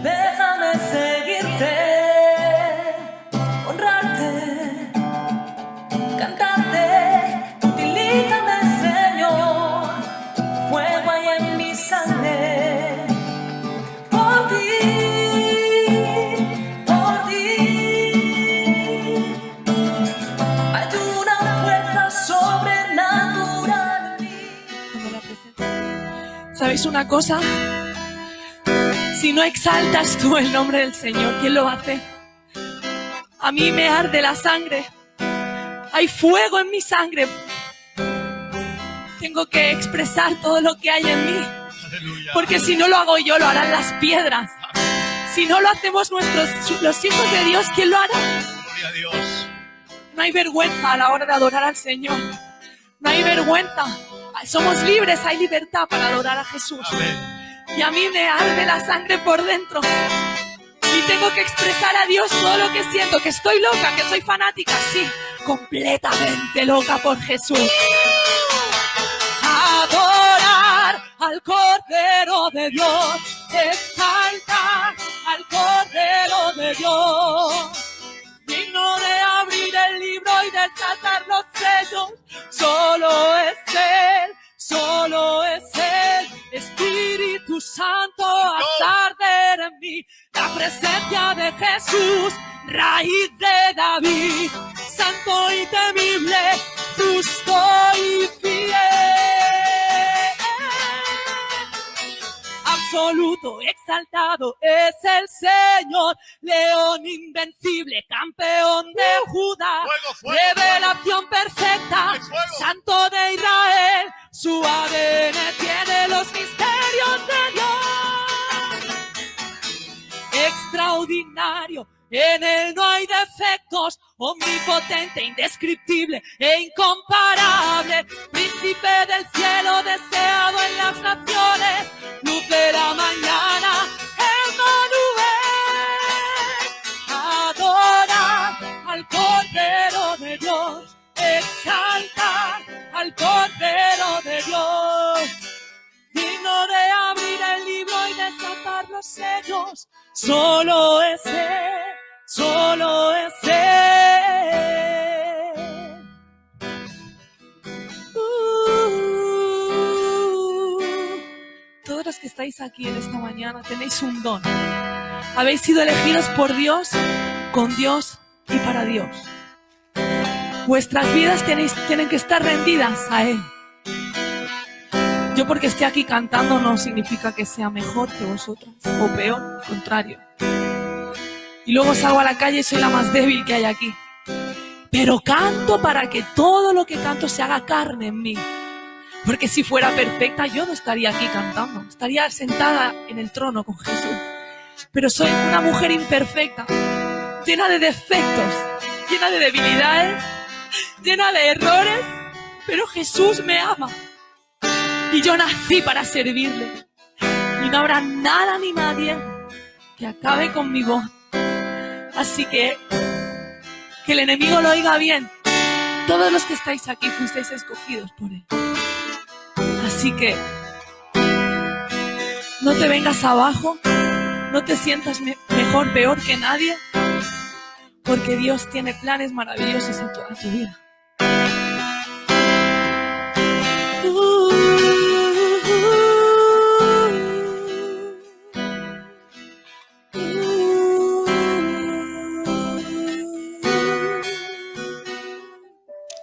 Déjame seguirte, honrarte, cantarte. Utilízame, Señor, fuego hay en mi sangre. Por ti, por ti. Hay una fuerza sobrenatural en mí. Cuando la presento. ¿Sabéis una cosa? Si no exaltas tú el nombre del Señor, ¿quién lo hace? A mí me arde la sangre. Hay fuego en mi sangre. Tengo que expresar todo lo que hay en mí. Aleluya. Porque si no lo hago yo, lo harán las piedras. Si no lo hacemos los hijos de Dios, ¿quién lo hará? Gloria a Dios. No hay vergüenza a la hora de adorar al Señor. No hay vergüenza. Somos libres, hay libertad para adorar a Jesús. Amén. Y a mí me arde la sangre por dentro. Y tengo que expresar a Dios todo lo que siento, que estoy loca, que soy fanática, sí, completamente loca por Jesús. Adorar al Cordero de Dios, exaltar al Cordero de Dios, digno de abrir el libro y desatar los sellos. Solo es Él, solo es Él. Espíritu Santo, haz arder en mí la presencia de Jesús, raíz de David, santo y temible, justo y fiel. Absoluto, exaltado es el Señor, león invencible, campeón de Judá, Fuego, fuego, revelación perfecta, fuego. santo de Israel, su ADN tiene los misterios de Dios. Extraordinario, en él no hay defectos, omnipotente, indescriptible e incomparable, príncipe del cielo deseado en las naciones, luz de la mañana, Emmanuel. Adorar al Cordero de Dios, exaltar al Cordero de Dios, digno de abrir el libro y desatar los sellos. Solo es Él, solo es Él. Todos los que estáis aquí en esta mañana tenéis un don. Habéis sido elegidos por Dios, con Dios y para Dios. Vuestras vidas tienen que estar rendidas a Él. Yo porque esté aquí cantando no significa que sea mejor que vosotras, o peor, al contrario. Y luego salgo a la calle y soy la más débil que hay aquí. Pero canto para que todo lo que canto se haga carne en mí. Porque si fuera perfecta yo no estaría aquí cantando. Estaría sentada en el trono con Jesús. Pero soy una mujer imperfecta, llena de defectos, llena de debilidades, llena de errores. Pero Jesús me ama. Y yo nací para servirle. Y no habrá nada ni nadie que acabe con mi voz. Así que el enemigo lo oiga bien. Todos los que estáis aquí fuisteis escogidos por Él. Así que no te vengas abajo. No te sientas mejor, peor que nadie. Porque Dios tiene planes maravillosos en toda tu vida.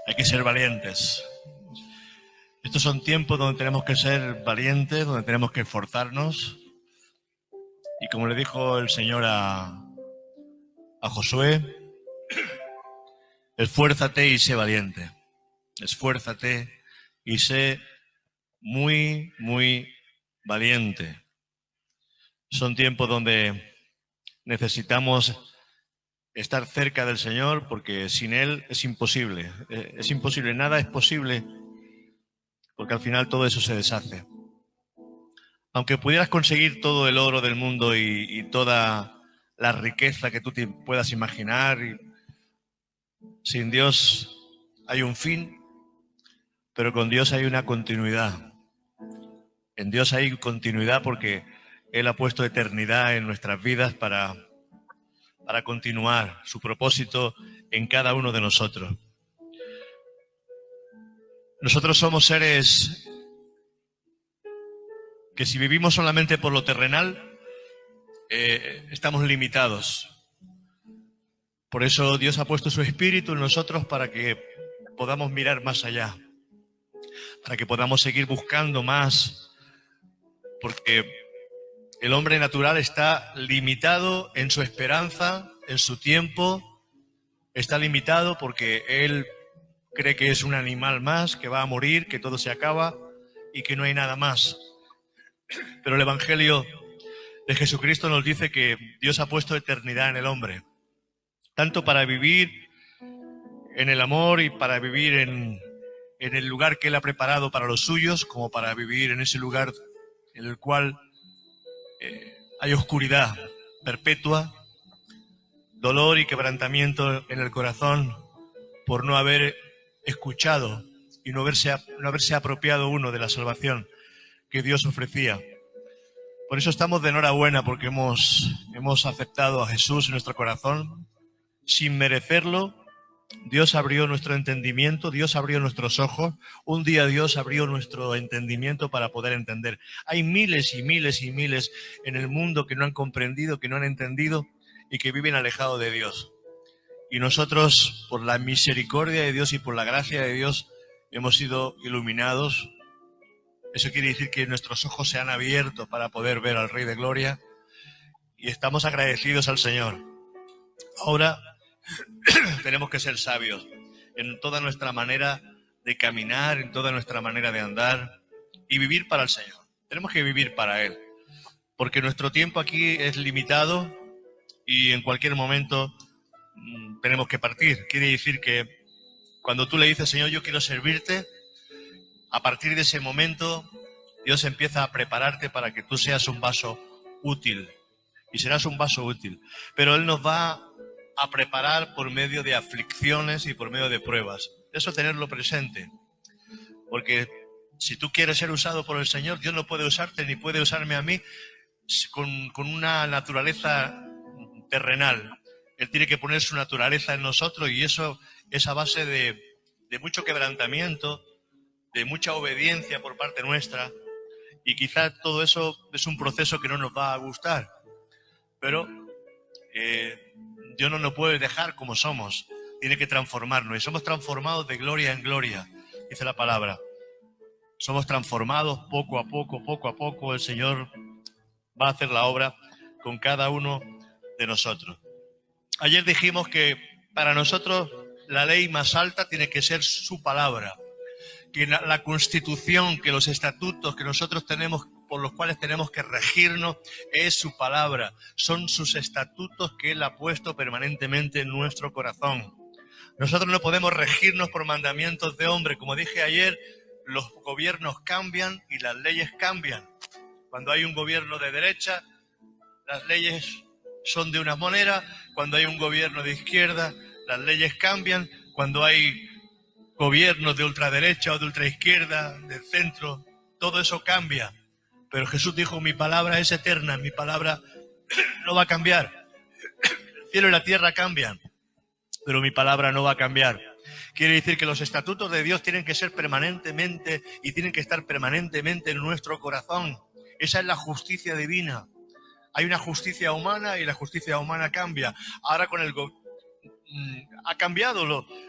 Hay que ser valientes. Estos son tiempos donde tenemos que ser valientes, donde tenemos que esforzarnos. Y como le dijo el Señor a Josué, esfuérzate y sé valiente. Esfuérzate y sé muy, muy valiente. Son tiempos donde necesitamos estar cerca del Señor, porque sin Él es imposible. Es imposible, nada es posible, porque al final todo eso se deshace. Aunque pudieras conseguir todo el oro del mundo y toda la riqueza que tú te puedas imaginar. Y sin Dios hay un fin, pero con Dios hay una continuidad. En Dios hay continuidad porque Él ha puesto eternidad en nuestras vidas para continuar su propósito en cada uno de nosotros. Nosotros somos seres que si vivimos solamente por lo terrenal, estamos limitados. Por eso Dios ha puesto su Espíritu en nosotros para que podamos mirar más allá, para que podamos seguir buscando más, porque el hombre natural está limitado en su esperanza, en su tiempo, está limitado porque él cree que es un animal más, que va a morir, que todo se acaba y que no hay nada más. Pero el Evangelio de Jesucristo nos dice que Dios ha puesto eternidad en el hombre, tanto para vivir en el amor y para vivir en el lugar que Él ha preparado para los suyos, como para vivir en ese lugar en el cual hay oscuridad perpetua, dolor y quebrantamiento en el corazón por no haber escuchado y no haberse apropiado uno de la salvación que Dios ofrecía. Por eso estamos de enhorabuena, porque hemos aceptado a Jesús en nuestro corazón sin merecerlo. Dios abrió nuestro entendimiento, Dios abrió nuestros ojos. Un día Dios abrió nuestro entendimiento para poder entender. Hay miles y miles y miles en el mundo que no han comprendido, que no han entendido y que viven alejados de Dios. Y nosotros, por la misericordia de Dios y por la gracia de Dios, hemos sido iluminados. Eso quiere decir que nuestros ojos se han abierto para poder ver al Rey de Gloria y estamos agradecidos al Señor. Ahora tenemos que ser sabios en toda nuestra manera de caminar, en toda nuestra manera de andar y vivir para el Señor. Tenemos que vivir para Él, porque nuestro tiempo aquí es limitado y en cualquier momento tenemos que partir. Quiere decir que cuando tú le dices, Señor, yo quiero servirte, a partir de ese momento Dios empieza a prepararte para que tú seas un vaso útil. Y serás un vaso útil. Pero Él nos va a preparar por medio de aflicciones y por medio de pruebas. Eso tenerlo presente. Porque si tú quieres ser usado por el Señor, Dios no puede usarte ni puede usarme a mí con una naturaleza terrenal. Él tiene que poner su naturaleza en nosotros y eso es a base de mucho quebrantamiento, de mucha obediencia por parte nuestra. Y quizás todo eso es un proceso que no nos va a gustar. Pero Dios no nos puede dejar como somos. Tiene que transformarnos. Y somos transformados de gloria en gloria, dice la palabra. Somos transformados poco a poco. El Señor va a hacer la obra con cada uno de nosotros. Ayer dijimos que para nosotros la ley más alta tiene que ser su palabra. Que la Constitución, que los estatutos que nosotros tenemos, por los cuales tenemos que regirnos, es su palabra. Son sus estatutos que Él ha puesto permanentemente en nuestro corazón. Nosotros no podemos regirnos por mandamientos de hombre. Como dije ayer, los gobiernos cambian y las leyes cambian. Cuando hay un gobierno de derecha, las leyes son de una manera. Cuando hay un gobierno de izquierda, las leyes cambian. Cuando hay gobiernos de ultraderecha o de ultraizquierda, del centro, todo eso cambia. Pero Jesús dijo, mi palabra es eterna, mi palabra no va a cambiar. El cielo y la tierra cambian, pero mi palabra no va a cambiar. Quiere decir que los estatutos de Dios tienen que ser permanentemente y tienen que estar permanentemente en nuestro corazón. Esa es la justicia divina. Hay una justicia humana y la justicia humana cambia. Ahora con el ha cambiado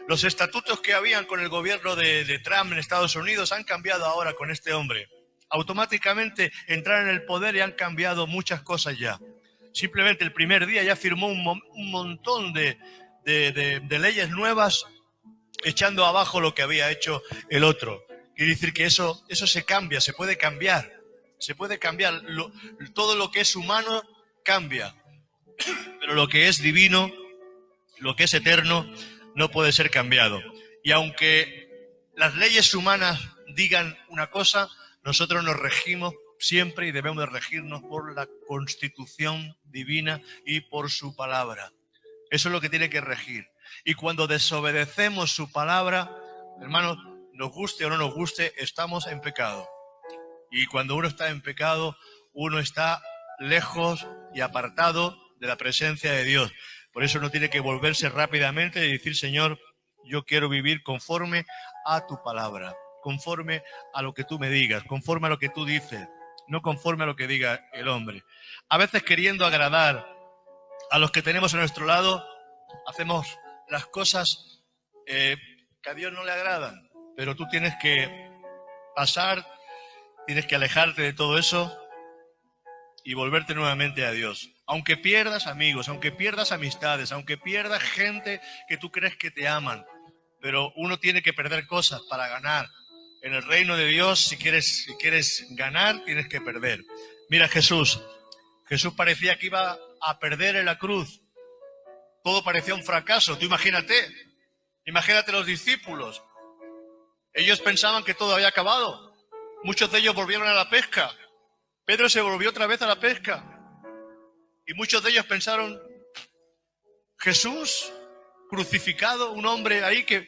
los estatutos que habían con el gobierno de Trump en Estados Unidos han cambiado ahora con este hombre. Automáticamente entraron en el poder y han cambiado muchas cosas ya. Simplemente el primer día ya firmó un montón de leyes nuevas echando abajo lo que había hecho el otro. Quiere decir que eso se cambia, se puede cambiar. Se puede cambiar. Todo lo que es humano cambia. Pero lo que es divino, lo que es eterno, no puede ser cambiado. Y aunque las leyes humanas digan una cosa, nosotros nos regimos siempre y debemos de regirnos por la constitución divina y por su palabra. Eso es lo que tiene que regir. Y cuando desobedecemos su palabra, hermanos, nos guste o no nos guste, estamos en pecado. Y cuando uno está en pecado, uno está lejos y apartado de la presencia de Dios. Por eso uno tiene que volverse rápidamente y decir, Señor, yo quiero vivir conforme a tu palabra, conforme a lo que tú me digas, conforme a lo que tú dices, no conforme a lo que diga el hombre. A veces, queriendo agradar a los que tenemos a nuestro lado, hacemos las cosas que a Dios no le agradan, pero tú tienes que pasar, tienes que alejarte de todo eso y volverte nuevamente a Dios. Aunque pierdas amigos, aunque pierdas amistades, aunque pierdas gente que tú crees que te aman, pero uno tiene que perder cosas para ganar. En el reino de Dios, si quieres ganar, tienes que perder. Mira Jesús. Jesús parecía que iba a perder en la cruz. Todo parecía un fracaso. Tú imagínate los discípulos. Ellos pensaban que todo había acabado. Muchos de ellos volvieron a la pesca. Pedro se volvió otra vez a la pesca. Y muchos de ellos pensaron, Jesús crucificado, un hombre ahí que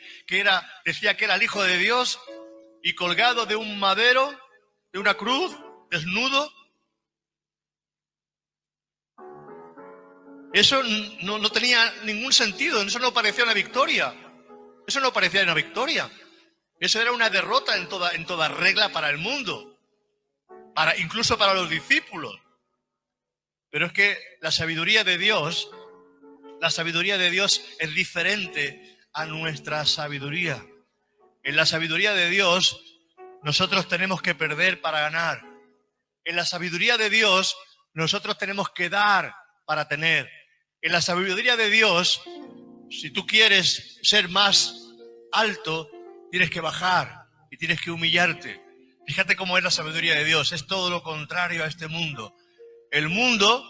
decía que era el Hijo de Dios y colgado de un madero, de una cruz, desnudo. Eso no tenía ningún sentido, eso no parecía una victoria. Eso no parecía una victoria. Eso era una derrota en toda regla para el mundo, incluso para los discípulos. Pero es que la sabiduría de Dios es diferente a nuestra sabiduría. En la sabiduría de Dios, nosotros tenemos que perder para ganar. En la sabiduría de Dios, nosotros tenemos que dar para tener. En la sabiduría de Dios, si tú quieres ser más alto, tienes que bajar y tienes que humillarte. Fíjate cómo es la sabiduría de Dios. Es todo lo contrario a este mundo. El mundo,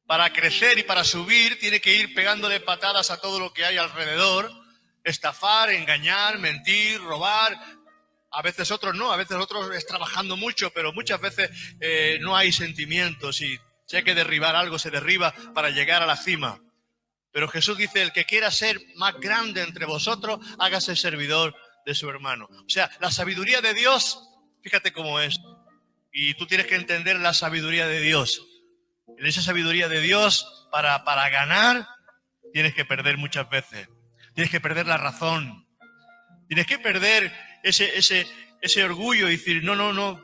para crecer y para subir, tiene que ir pegándole patadas a todo lo que hay alrededor, estafar, engañar, mentir, robar. A veces otros no, a veces otros es trabajando mucho, pero muchas veces no hay sentimientos y si hay que derribar algo, se derriba para llegar a la cima. Pero Jesús dice, el que quiera ser más grande entre vosotros, hágase servidor de su hermano. O sea, la sabiduría de Dios, fíjate cómo es. Y tú tienes que entender la sabiduría de Dios. En esa sabiduría de Dios, para ganar, tienes que perder muchas veces. Tienes que perder la razón. Tienes que perder ese orgullo y decir, no,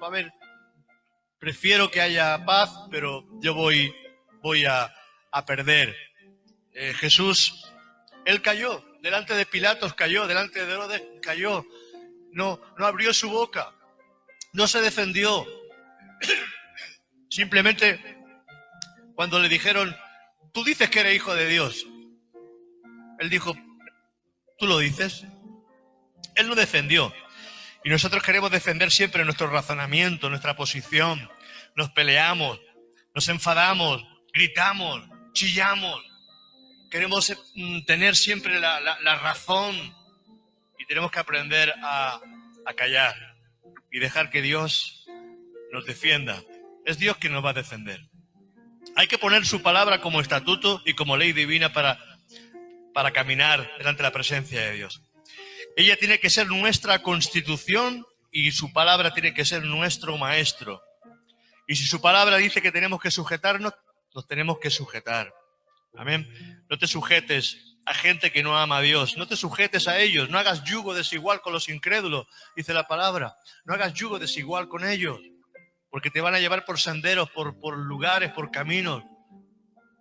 a ver, prefiero que haya paz, pero yo voy a perder. Jesús, él cayó, delante de Pilatos cayó, delante de Herodes cayó. No abrió su boca, no se defendió. Simplemente cuando le dijeron, tú dices que eres hijo de Dios, él dijo, ¿tú lo dices? Él no defendió. Y nosotros queremos defender siempre nuestro razonamiento, nuestra posición. Nos peleamos, nos enfadamos, gritamos, chillamos. Queremos tener siempre la razón y tenemos que aprender a callar y dejar que Dios nos defienda. Es Dios quien nos va a defender. Hay que poner su palabra como estatuto y como ley divina para caminar delante de la presencia de Dios. Ella tiene que ser nuestra constitución y su palabra tiene que ser nuestro maestro. Y si su palabra dice que tenemos que sujetarnos, nos tenemos que sujetar. Amén. No te sujetes a gente que no ama a Dios. No te sujetes a ellos. No hagas yugo desigual con los incrédulos, dice la palabra. No hagas yugo desigual con ellos, porque te van a llevar por senderos, por lugares, por caminos.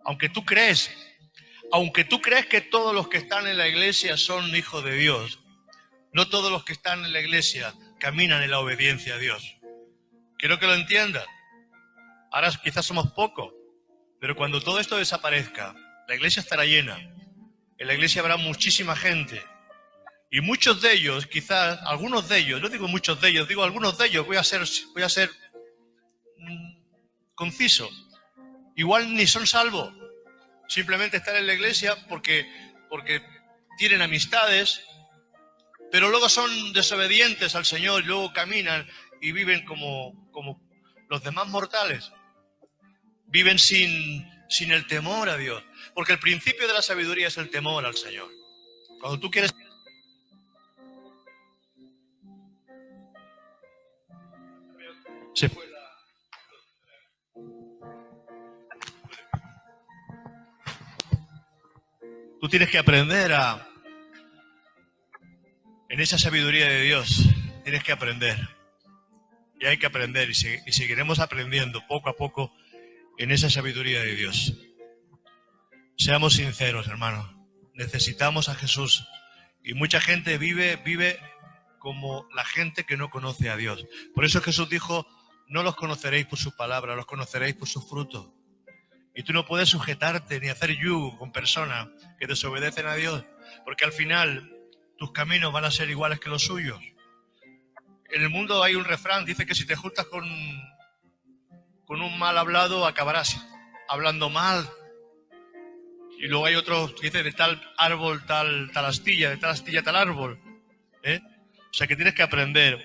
Aunque tú crees que todos los que están en la iglesia son hijos de Dios, no todos los que están en la iglesia caminan en la obediencia a Dios. Quiero que lo entiendas. Ahora quizás somos pocos, pero cuando todo esto desaparezca, la iglesia estará llena. En la iglesia habrá muchísima gente. Y muchos de ellos, quizás, algunos de ellos, no digo muchos de ellos, digo algunos de ellos, voy a ser conciso. Igual ni son salvos. Simplemente están en la iglesia porque tienen amistades, pero luego son desobedientes al Señor, y luego caminan y viven como los demás mortales viven sin el temor a Dios. Porque el principio de la sabiduría es el temor al Señor. Cuando tú quieres... Se fue la... Tú tienes que aprender en esa sabiduría de Dios, tienes que aprender. Y hay que aprender y seguiremos aprendiendo poco a poco en esa sabiduría de Dios. Seamos sinceros, hermanos. Necesitamos a Jesús. Y mucha gente vive como la gente que no conoce a Dios. Por eso Jesús dijo, no los conoceréis por su palabra, los conoceréis por sus frutos. Y tú no puedes sujetarte ni hacer yugo con personas que desobedecen a Dios, porque al final tus caminos van a ser iguales que los suyos. En el mundo hay un refrán, dice que si te juntas con un mal hablado, acabarás hablando mal. Y luego hay otro que dice de tal árbol, tal astilla, de tal astilla, tal árbol. O sea que tienes que aprender,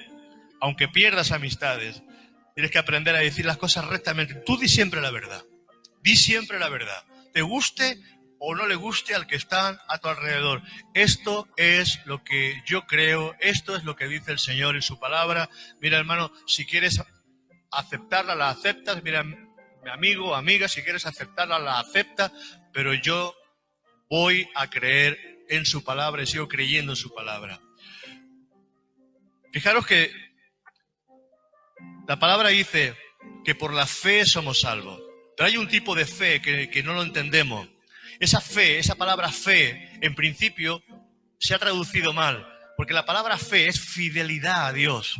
aunque pierdas amistades, tienes que aprender a decir las cosas rectamente. Tú di siempre la verdad. Di siempre la verdad. Te guste o no le guste al que está a tu alrededor. Esto es lo que yo creo, esto es lo que dice el Señor en su palabra. Mira, hermano, si quieres aceptarla, la aceptas. Mira, mi amigo o amiga, si quieres aceptarla, la aceptas. Pero yo voy a creer en su palabra y sigo creyendo en su palabra. Fijaros que la palabra dice que por la fe somos salvos. Pero hay un tipo de fe que no lo entendemos. Esa fe, esa palabra fe, en principio se ha traducido mal, porque la palabra fe es fidelidad a Dios.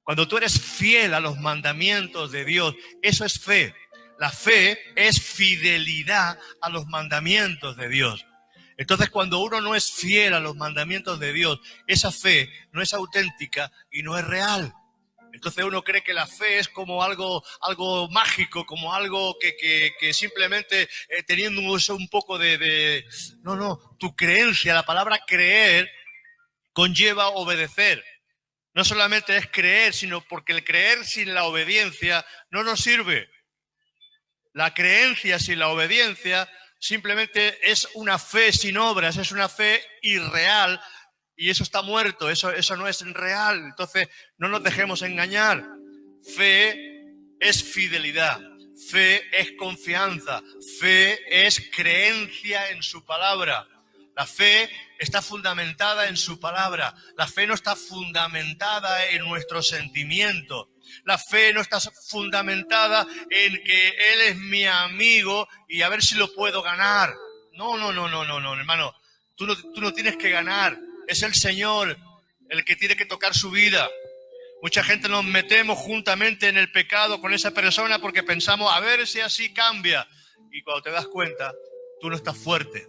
Cuando tú eres fiel a los mandamientos de Dios, eso es fe. La fe es fidelidad a los mandamientos de Dios. Entonces, cuando uno no es fiel a los mandamientos de Dios, esa fe no es auténtica y no es real. Entonces uno cree que la fe es como algo mágico, como algo que simplemente teniendo eso un poco de... No, tu creencia, la palabra creer conlleva obedecer. No solamente es creer, sino porque el creer sin la obediencia no nos sirve. La creencia sin la obediencia simplemente es una fe sin obras, es una fe irreal. Y eso está muerto, eso no es real. Entonces, no nos dejemos engañar. Fe es fidelidad, fe es confianza, fe es creencia en su palabra. La fe está fundamentada en su palabra. La fe no está fundamentada en nuestros sentimientos. La fe no está fundamentada en que Él es mi amigo y a ver si lo puedo ganar. No, hermano. Tú no tienes que ganar. Es el Señor el que tiene que tocar su vida. Mucha gente nos metemos juntamente en el pecado con esa persona porque pensamos a ver si así cambia. Y cuando te das cuenta, tú no estás fuerte.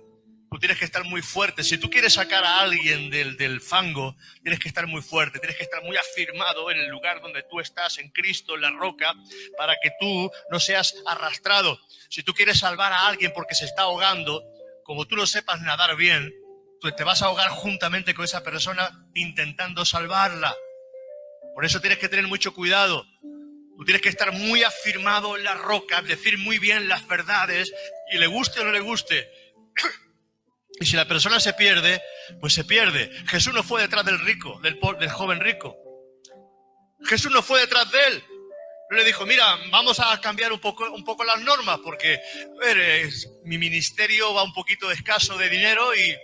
Tú tienes que estar muy fuerte. Si tú quieres sacar a alguien del fango, tienes que estar muy fuerte. Tienes que estar muy afirmado en el lugar donde tú estás, en Cristo, en la roca, para que tú no seas arrastrado. Si tú quieres salvar a alguien porque se está ahogando, como tú no sepas nadar bien, tú te vas a ahogar juntamente con esa persona intentando salvarla. Por eso tienes que tener mucho cuidado. Tú tienes que estar muy afirmado en la roca, decir muy bien las verdades, y le guste o no le guste. Y si la persona se pierde, pues se pierde. Jesús no fue detrás del rico, del joven rico. Jesús no fue detrás de él. No le dijo, mira, vamos a cambiar un poco las normas, porque mi ministerio va un poquito escaso de dinero y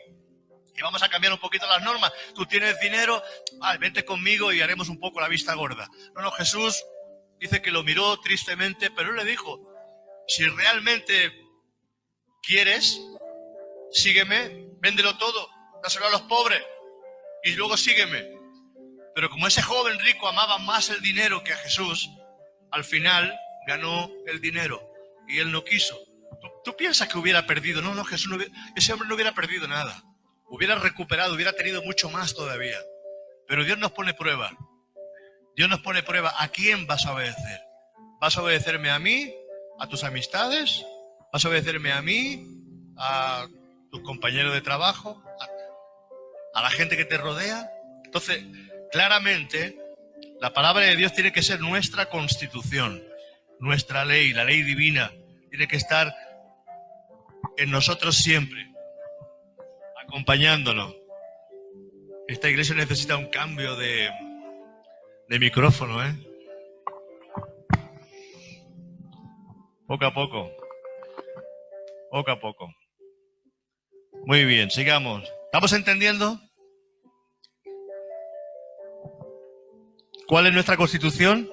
vamos a cambiar un poquito las normas. Tú tienes dinero, vente conmigo y haremos un poco la vista gorda. No, Jesús dice que lo miró tristemente, pero él le dijo, si realmente quieres, sígueme, véndelo todo, dáselo a los pobres y luego sígueme. Pero como ese joven rico amaba más el dinero que a Jesús, al final ganó el dinero y él no quiso. ¿Tú piensas que hubiera perdido? No, Jesús ese hombre no hubiera perdido nada. Hubiera recuperado, hubiera tenido mucho más todavía. Pero Dios nos pone prueba. Dios nos pone prueba. ¿A quién vas a obedecer? ¿Vas a obedecerme a mí? ¿A tus amistades? ¿Vas a obedecerme a mí? ¿A tus compañeros de trabajo? ¿A la gente que te rodea? Entonces, claramente, La palabra de Dios tiene que ser nuestra constitución, nuestra ley, la ley divina. Tiene que estar en nosotros siempre, acompañándonos. Esta iglesia necesita un cambio de micrófono, ¿eh? Poco a poco. Poco a poco. Muy bien, sigamos. ¿Estamos entendiendo? ¿Cuál es nuestra constitución?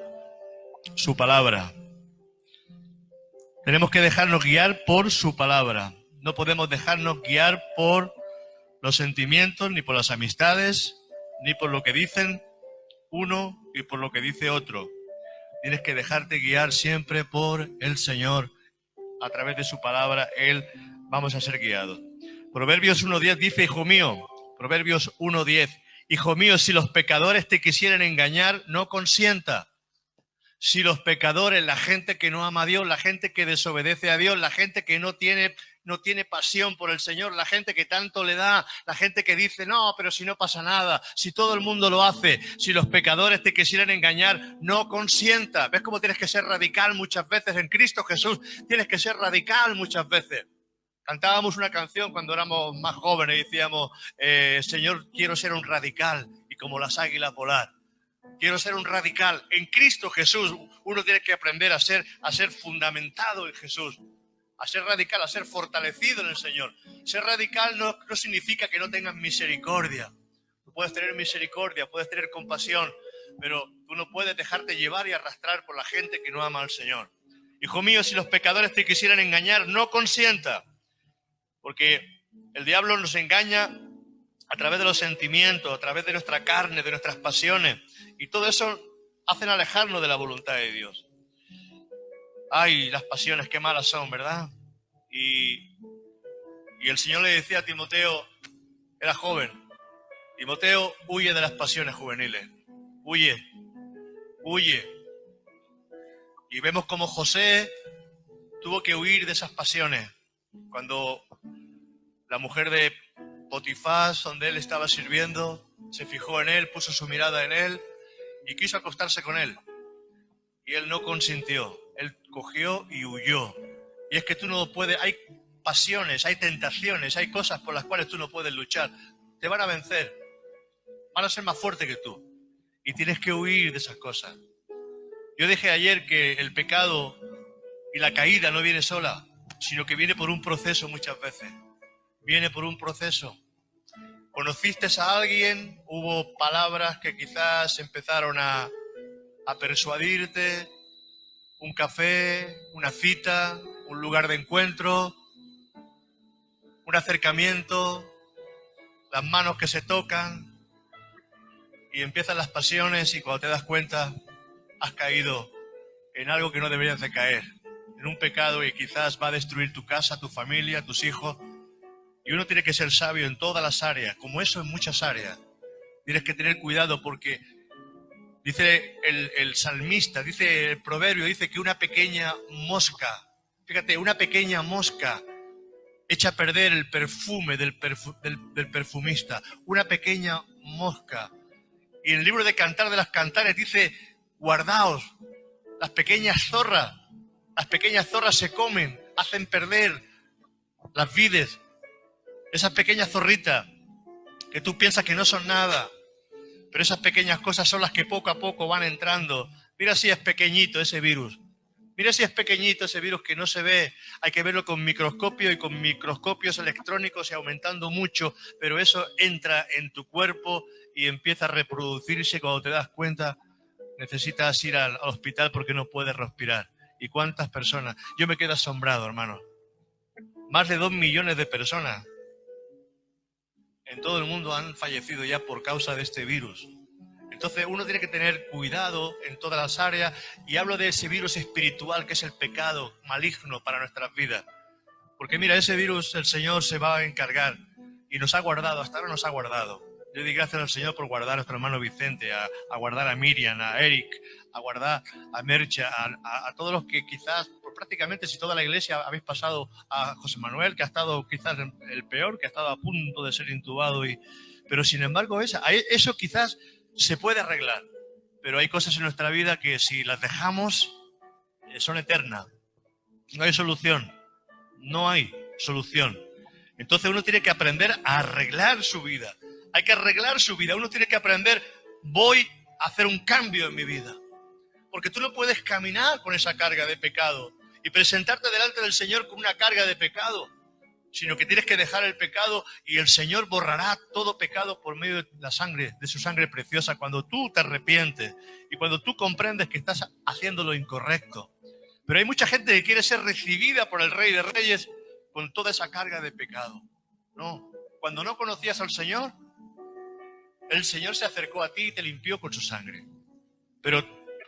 Su palabra. Tenemos que dejarnos guiar por su palabra. No podemos dejarnos guiar por los sentimientos, ni por las amistades, ni por lo que dicen uno y por lo que dice otro. Tienes que dejarte guiar siempre por el Señor. A través de su palabra, Él vamos a ser guiados. Proverbios 1.10 dice, hijo mío, Proverbios 1.10, hijo mío, si los pecadores te quisieren engañar, no consienta. Si los pecadores, la gente que no ama a Dios, la gente que desobedece a Dios, la gente que no tiene pasión por el Señor, la gente que tanto le da, la gente que dice, no, pero si no pasa nada, si todo el mundo lo hace, si los pecadores te quisieran engañar, no consienta. ¿Ves cómo tienes que ser radical muchas veces en Cristo Jesús? Tienes que ser radical muchas veces. Cantábamos una canción cuando éramos más jóvenes y decíamos, Señor, quiero ser un radical y como las águilas volar. Quiero ser un radical. En Cristo Jesús uno tiene que aprender a ser fundamentado en Jesús, a ser radical, a ser fortalecido en el Señor. Ser radical no significa que no tengas misericordia. Tú puedes tener misericordia, puedes tener compasión, pero tú no puedes dejarte llevar y arrastrar por la gente que no ama al Señor. Hijo mío, si los pecadores te quisieran engañar, no consienta. Porque el diablo nos engaña a través de los sentimientos, a través de nuestra carne, de nuestras pasiones. Y todo eso hacen alejarnos de la voluntad de Dios. Ay, las pasiones, qué malas son, ¿verdad? Y el Señor le decía a Timoteo, era joven, Timoteo, huye de las pasiones juveniles. Huye. Y vemos como José tuvo que huir de esas pasiones. Cuando la mujer de Potifás, donde él estaba sirviendo, se fijó en él, puso su mirada en él y quiso acostarse con él. Y él no consintió, él cogió y huyó. Y es que tú no puedes, hay pasiones, hay tentaciones, hay cosas por las cuales tú no puedes luchar. Te van a vencer, van a ser más fuertes que tú. Y tienes que huir de esas cosas. Yo dije ayer que el pecado y la caída no viene sola, sino que viene por un proceso muchas veces. Viene por un proceso. ¿Conociste a alguien? ¿Hubo palabras que quizás empezaron a persuadirte? ¿Un café? ¿Una cita? ¿Un lugar de encuentro? ¿Un acercamiento? ¿Las manos que se tocan? Y empiezan las pasiones y cuando te das cuenta has caído en algo que no deberías de caer. En un pecado y quizás va a destruir tu casa, tu familia, tus hijos. Y uno tiene que ser sabio en todas las áreas, como eso en muchas áreas. Tienes que tener cuidado porque dice el salmista, dice el proverbio, dice que una pequeña mosca, fíjate, una pequeña mosca echa a perder el perfume del perfumista. Una pequeña mosca. Y en el libro de Cantar de las Cantares dice, guardaos, las pequeñas zorras se comen, hacen perder las vides. Esas pequeñas zorritas que tú piensas que no son nada, pero esas pequeñas cosas son las que poco a poco van entrando. Mira si es pequeñito ese virus. Mira si es pequeñito ese virus que no se ve. Hay que verlo con microscopio y con microscopios electrónicos y aumentando mucho, pero eso entra en tu cuerpo y empieza a reproducirse. Cuando te das cuenta, necesitas ir al hospital porque no puedes respirar. ¿Y cuántas personas? Yo me quedo asombrado, hermano. Más de 2 millones de personas en todo el mundo han fallecido ya por causa de este virus. Entonces uno tiene que tener cuidado en todas las áreas y hablo de ese virus espiritual que es el pecado maligno para nuestras vidas. Porque mira, ese virus el Señor se va a encargar y nos ha guardado, hasta ahora nos ha guardado. Yo doy gracias al Señor por guardar a nuestro hermano Vicente, a guardar a Miriam, a Eric, a guardar a Mercha, a todos los que quizás, pues prácticamente si toda la iglesia habéis pasado, a José Manuel, que ha estado quizás el peor, que ha estado a punto de ser intubado, pero sin embargo eso quizás se puede arreglar. pero hay cosas en nuestra vida que si las dejamos son eternas. No hay solución. No hay solución. Entonces uno tiene que aprender a arreglar su vida. Hay que arreglar su vida. Uno tiene que aprender, voy a hacer un cambio en mi vida. Porque tú no puedes caminar con esa carga de pecado y presentarte delante del Señor con una carga de pecado, sino que tienes que dejar el pecado y el Señor borrará todo pecado por medio de la sangre, de su sangre preciosa, cuando tú te arrepientes y cuando tú comprendes que estás haciendo lo incorrecto. Pero hay mucha gente que quiere ser recibida por el Rey de Reyes con toda esa carga de pecado. No, cuando no conocías al Señor, el Señor se acercó a ti y te limpió con su sangre. Pero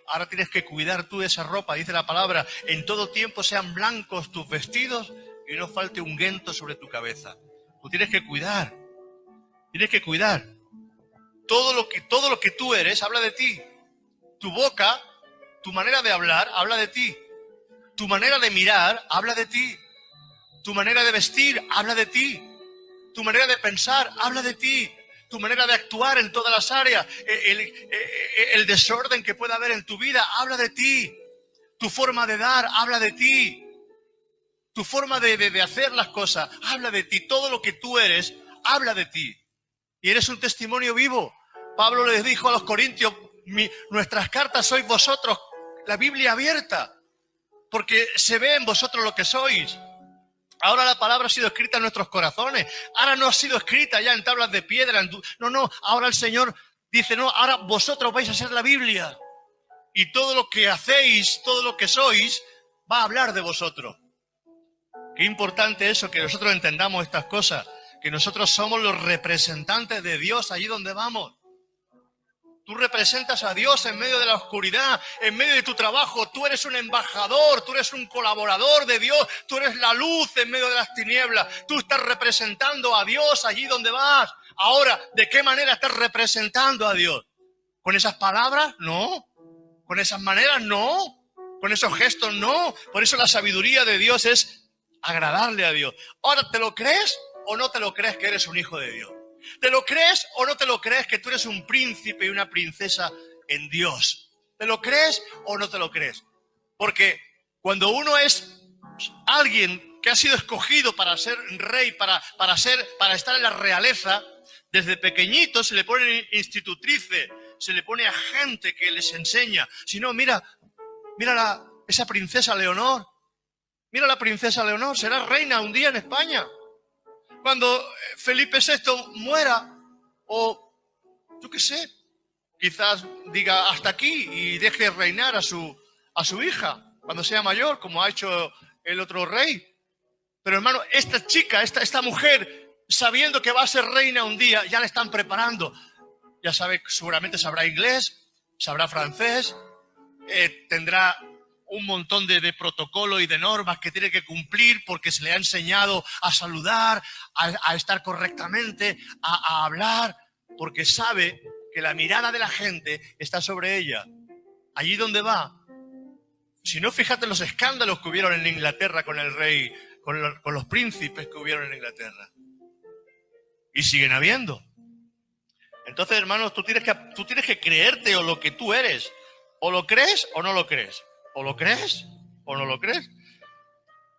ahora tienes que cuidar tú de esa ropa. Dice la palabra, en todo tiempo sean blancos tus vestidos y no falte ungüento sobre tu cabeza. Tú tienes que cuidar. Tienes que cuidar. Todo lo que tú eres habla de ti. Tu boca, tu manera de hablar, habla de ti. Tu manera de mirar habla de ti. Tu manera de vestir habla de ti. Tu manera de pensar habla de ti. Tu manera de actuar en todas las áreas, el desorden que pueda haber en tu vida habla de ti. Tu forma de dar habla de ti. Tu forma de hacer las cosas habla de ti. Todo lo que tú eres habla de ti. Y eres un testimonio vivo. Pablo les dijo a los corintios, nuestras cartas sois vosotros, la Biblia abierta, porque se ve en vosotros lo que sois. Ahora la palabra ha sido escrita en nuestros corazones. Ahora no ha sido escrita ya en tablas de piedra. No. Ahora el Señor dice, no, ahora vosotros vais a ser la Biblia. Y todo lo que hacéis, todo lo que sois, va a hablar de vosotros. Qué importante eso, que nosotros entendamos estas cosas. Que nosotros somos los representantes de Dios allí donde vamos. Tú representas a Dios en medio de la oscuridad, en medio de tu trabajo. Tú eres un embajador, tú eres un colaborador de Dios. Tú eres la luz en medio de las tinieblas. Tú estás representando a Dios allí donde vas. Ahora, ¿de qué manera estás representando a Dios? ¿Con esas palabras? No. ¿Con esas maneras? No. ¿Con esos gestos? No. Por eso la sabiduría de Dios es agradarle a Dios. Ahora, ¿te lo crees o no te lo crees que eres un hijo de Dios? ¿Te lo crees o no te lo crees que tú eres un príncipe y una princesa en Dios? ¿Te lo crees o no te lo crees? Porque cuando uno es alguien que ha sido escogido para ser rey, para estar en la realeza, desde pequeñito se le pone institutrices, se le pone a gente que les enseña. Si no, mira esa princesa Leonor. Mira la princesa Leonor, será reina un día en España. Cuando Felipe VI muera, o yo qué sé, quizás diga hasta aquí y deje reinar a su hija cuando sea mayor, como ha hecho el otro rey. Pero hermano, esta chica, esta mujer, sabiendo que va a ser reina un día, ya la están preparando. Ya sabe, seguramente sabrá inglés, sabrá francés, tendrá un montón de protocolo y de normas que tiene que cumplir porque se le ha enseñado a saludar, a estar correctamente, a hablar, porque sabe que la mirada de la gente está sobre ella. Allí donde va. Si no, fíjate los escándalos que hubieron en Inglaterra con el rey, con los príncipes que hubieron en Inglaterra. Y siguen habiendo. Entonces, hermanos, tú tienes que creerte o lo que tú eres. O lo crees o no lo crees. ¿O lo crees o no lo crees?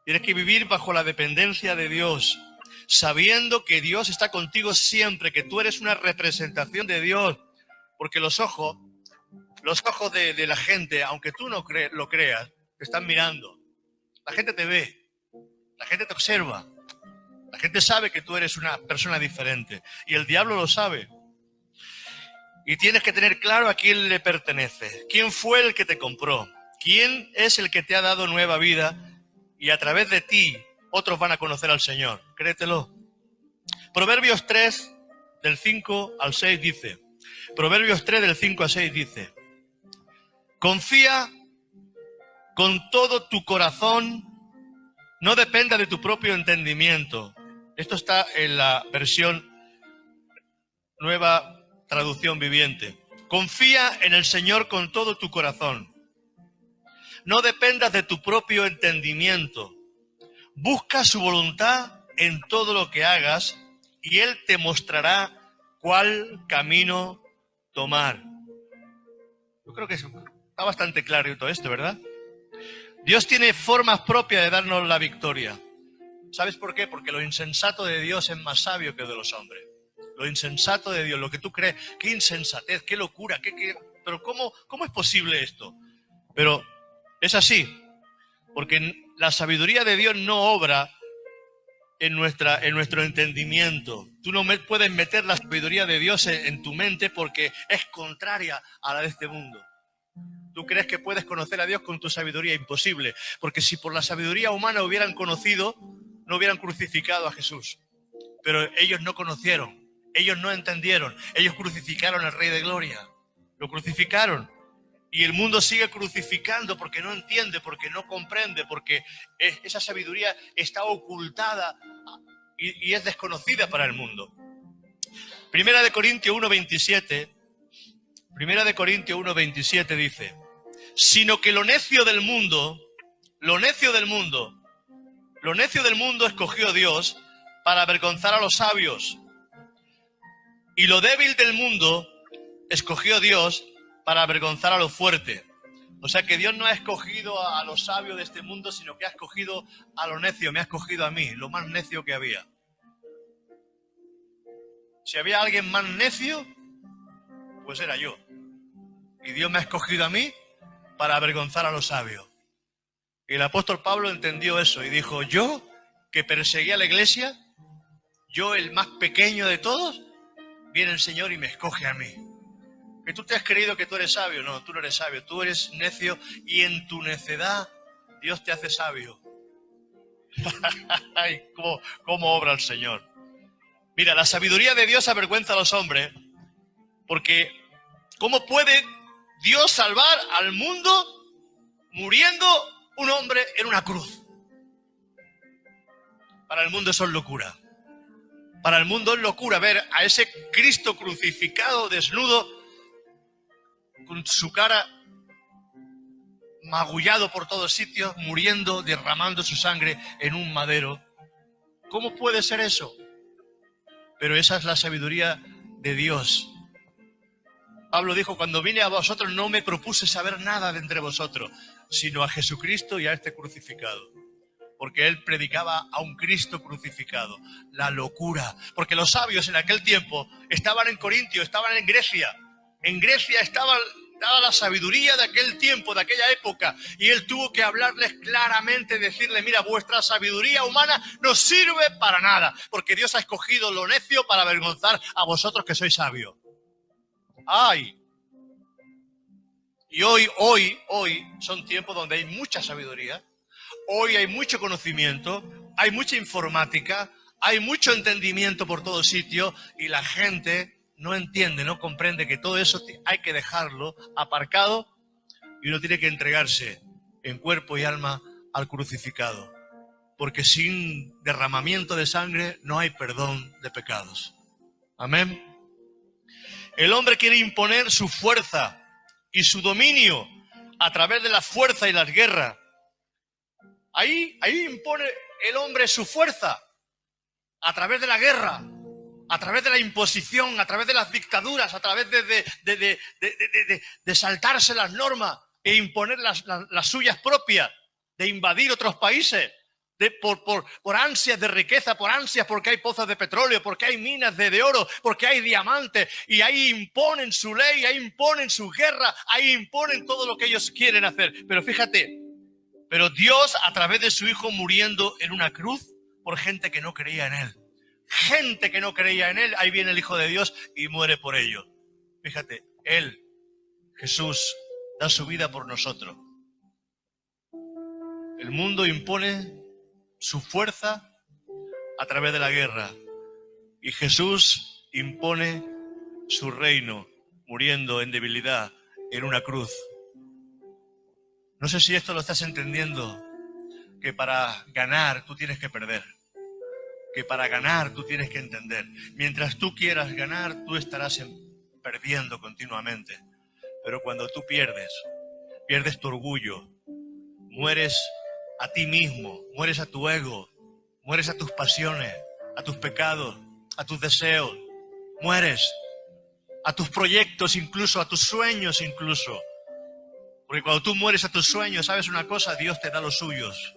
Tienes que vivir bajo la dependencia de Dios, sabiendo que Dios está contigo siempre, que tú eres una representación de Dios. Porque los ojos de la gente, aunque tú no lo creas, te están mirando. La gente te ve, la gente te observa, la gente sabe que tú eres una persona diferente. Y el diablo lo sabe. Y tienes que tener claro a quién le pertenece, quién fue el que te compró. ¿Quién es el que te ha dado nueva vida? Y a través de ti, otros van a conocer al Señor. Créetelo. Proverbios 3, del 5 al 6 dice. Proverbios 3, del 5 al 6 dice. Confía con todo tu corazón, no dependa de tu propio entendimiento. Esto está en la versión Nueva Traducción Viviente. Confía en el Señor con todo tu corazón. No dependas de tu propio entendimiento. Busca su voluntad en todo lo que hagas y Él te mostrará cuál camino tomar. Yo creo que está bastante claro todo esto, ¿verdad? Dios tiene formas propias de darnos la victoria. ¿Sabes por qué? Porque lo insensato de Dios es más sabio que de los hombres. Lo insensato de Dios, lo que tú crees, qué insensatez, qué locura, pero ¿cómo es posible esto? Pero es así, porque la sabiduría de Dios no obra en nuestro entendimiento. Tú no puedes meter la sabiduría de Dios en tu mente porque es contraria a la de este mundo. Tú crees que puedes conocer a Dios con tu sabiduría, imposible, porque si por la sabiduría humana hubieran conocido, no hubieran crucificado a Jesús. Pero ellos no conocieron. Ellos no entendieron, ellos crucificaron al Rey de Gloria, lo crucificaron. Y el mundo sigue crucificando porque no entiende, porque no comprende, porque esa sabiduría está ocultada y es desconocida para el mundo. Primera de Corintios 1:27 dice, sino que lo necio del mundo escogió Dios para avergonzar a los sabios. Y lo débil del mundo escogió Dios para avergonzar a lo fuerte. O sea que Dios no ha escogido a los sabios de este mundo, sino que ha escogido a lo necio, me ha escogido a mí, lo más necio que había. Si había alguien más necio, pues era yo. Y Dios me ha escogido a mí para avergonzar a los sabios. Y el apóstol Pablo entendió eso y dijo, yo que perseguía a la iglesia, yo el más pequeño de todos, viene el Señor y me escoge a mí. ¿Que tú te has creído que tú eres sabio? No, tú no eres sabio, tú eres necio y en tu necedad Dios te hace sabio. Ay, ¿cómo obra el Señor? Mira, la sabiduría de Dios avergüenza a los hombres porque ¿cómo puede Dios salvar al mundo muriendo un hombre en una cruz? Para el mundo eso es locura. Para el mundo es locura ver a ese Cristo crucificado, desnudo, con su cara magullado por todos sitios, muriendo, derramando su sangre en un madero. ¿Cómo puede ser eso? Pero esa es la sabiduría de Dios. Pablo dijo, cuando vine a vosotros no me propuse saber nada de entre vosotros, sino a Jesucristo y a este crucificado. Porque él predicaba a un Cristo crucificado, la locura. Porque los sabios en aquel tiempo estaban en Corintio, estaban en Grecia. En Grecia estaba la sabiduría de aquel tiempo, de aquella época. Y él tuvo que hablarles claramente, decirle, mira, vuestra sabiduría humana no sirve para nada. Porque Dios ha escogido lo necio para avergonzar a vosotros que sois sabios. ¡Ay! Y hoy son tiempos donde hay mucha sabiduría. Hoy hay mucho conocimiento, hay mucha informática, hay mucho entendimiento por todo sitio y la gente no entiende, no comprende que todo eso hay que dejarlo aparcado y uno tiene que entregarse en cuerpo y alma al crucificado. Porque sin derramamiento de sangre no hay perdón de pecados. Amén. El hombre quiere imponer su fuerza y su dominio a través de la fuerza y las guerras. Ahí impone el hombre su fuerza, a través de la guerra, a través de la imposición, a través de las dictaduras, a través de saltarse las normas e imponer las suyas propias, de invadir otros países, por ansias de riqueza, por ansias porque hay pozos de petróleo, porque hay minas de oro, porque hay diamantes, y ahí imponen su ley, ahí imponen su guerra, ahí imponen todo lo que ellos quieren hacer. Pero fíjate, pero Dios, a través de su Hijo muriendo en una cruz por gente que no creía en Él. Gente que no creía en Él, ahí viene el Hijo de Dios y muere por ello. Fíjate, Él, Jesús, da su vida por nosotros. El mundo impone su fuerza a través de la guerra. Y Jesús impone su reino, muriendo en debilidad en una cruz. No sé si esto lo estás entendiendo, que para ganar tú tienes que perder, que para ganar tú tienes que entender. Mientras tú quieras ganar, tú estarás perdiendo continuamente. Pero cuando tú pierdes tu orgullo, mueres a ti mismo, mueres a tu ego, mueres a tus pasiones, a tus pecados, a tus deseos, mueres a tus proyectos incluso, a tus sueños incluso. Porque cuando tú mueres a tus sueños, ¿sabes una cosa? Dios te da los suyos.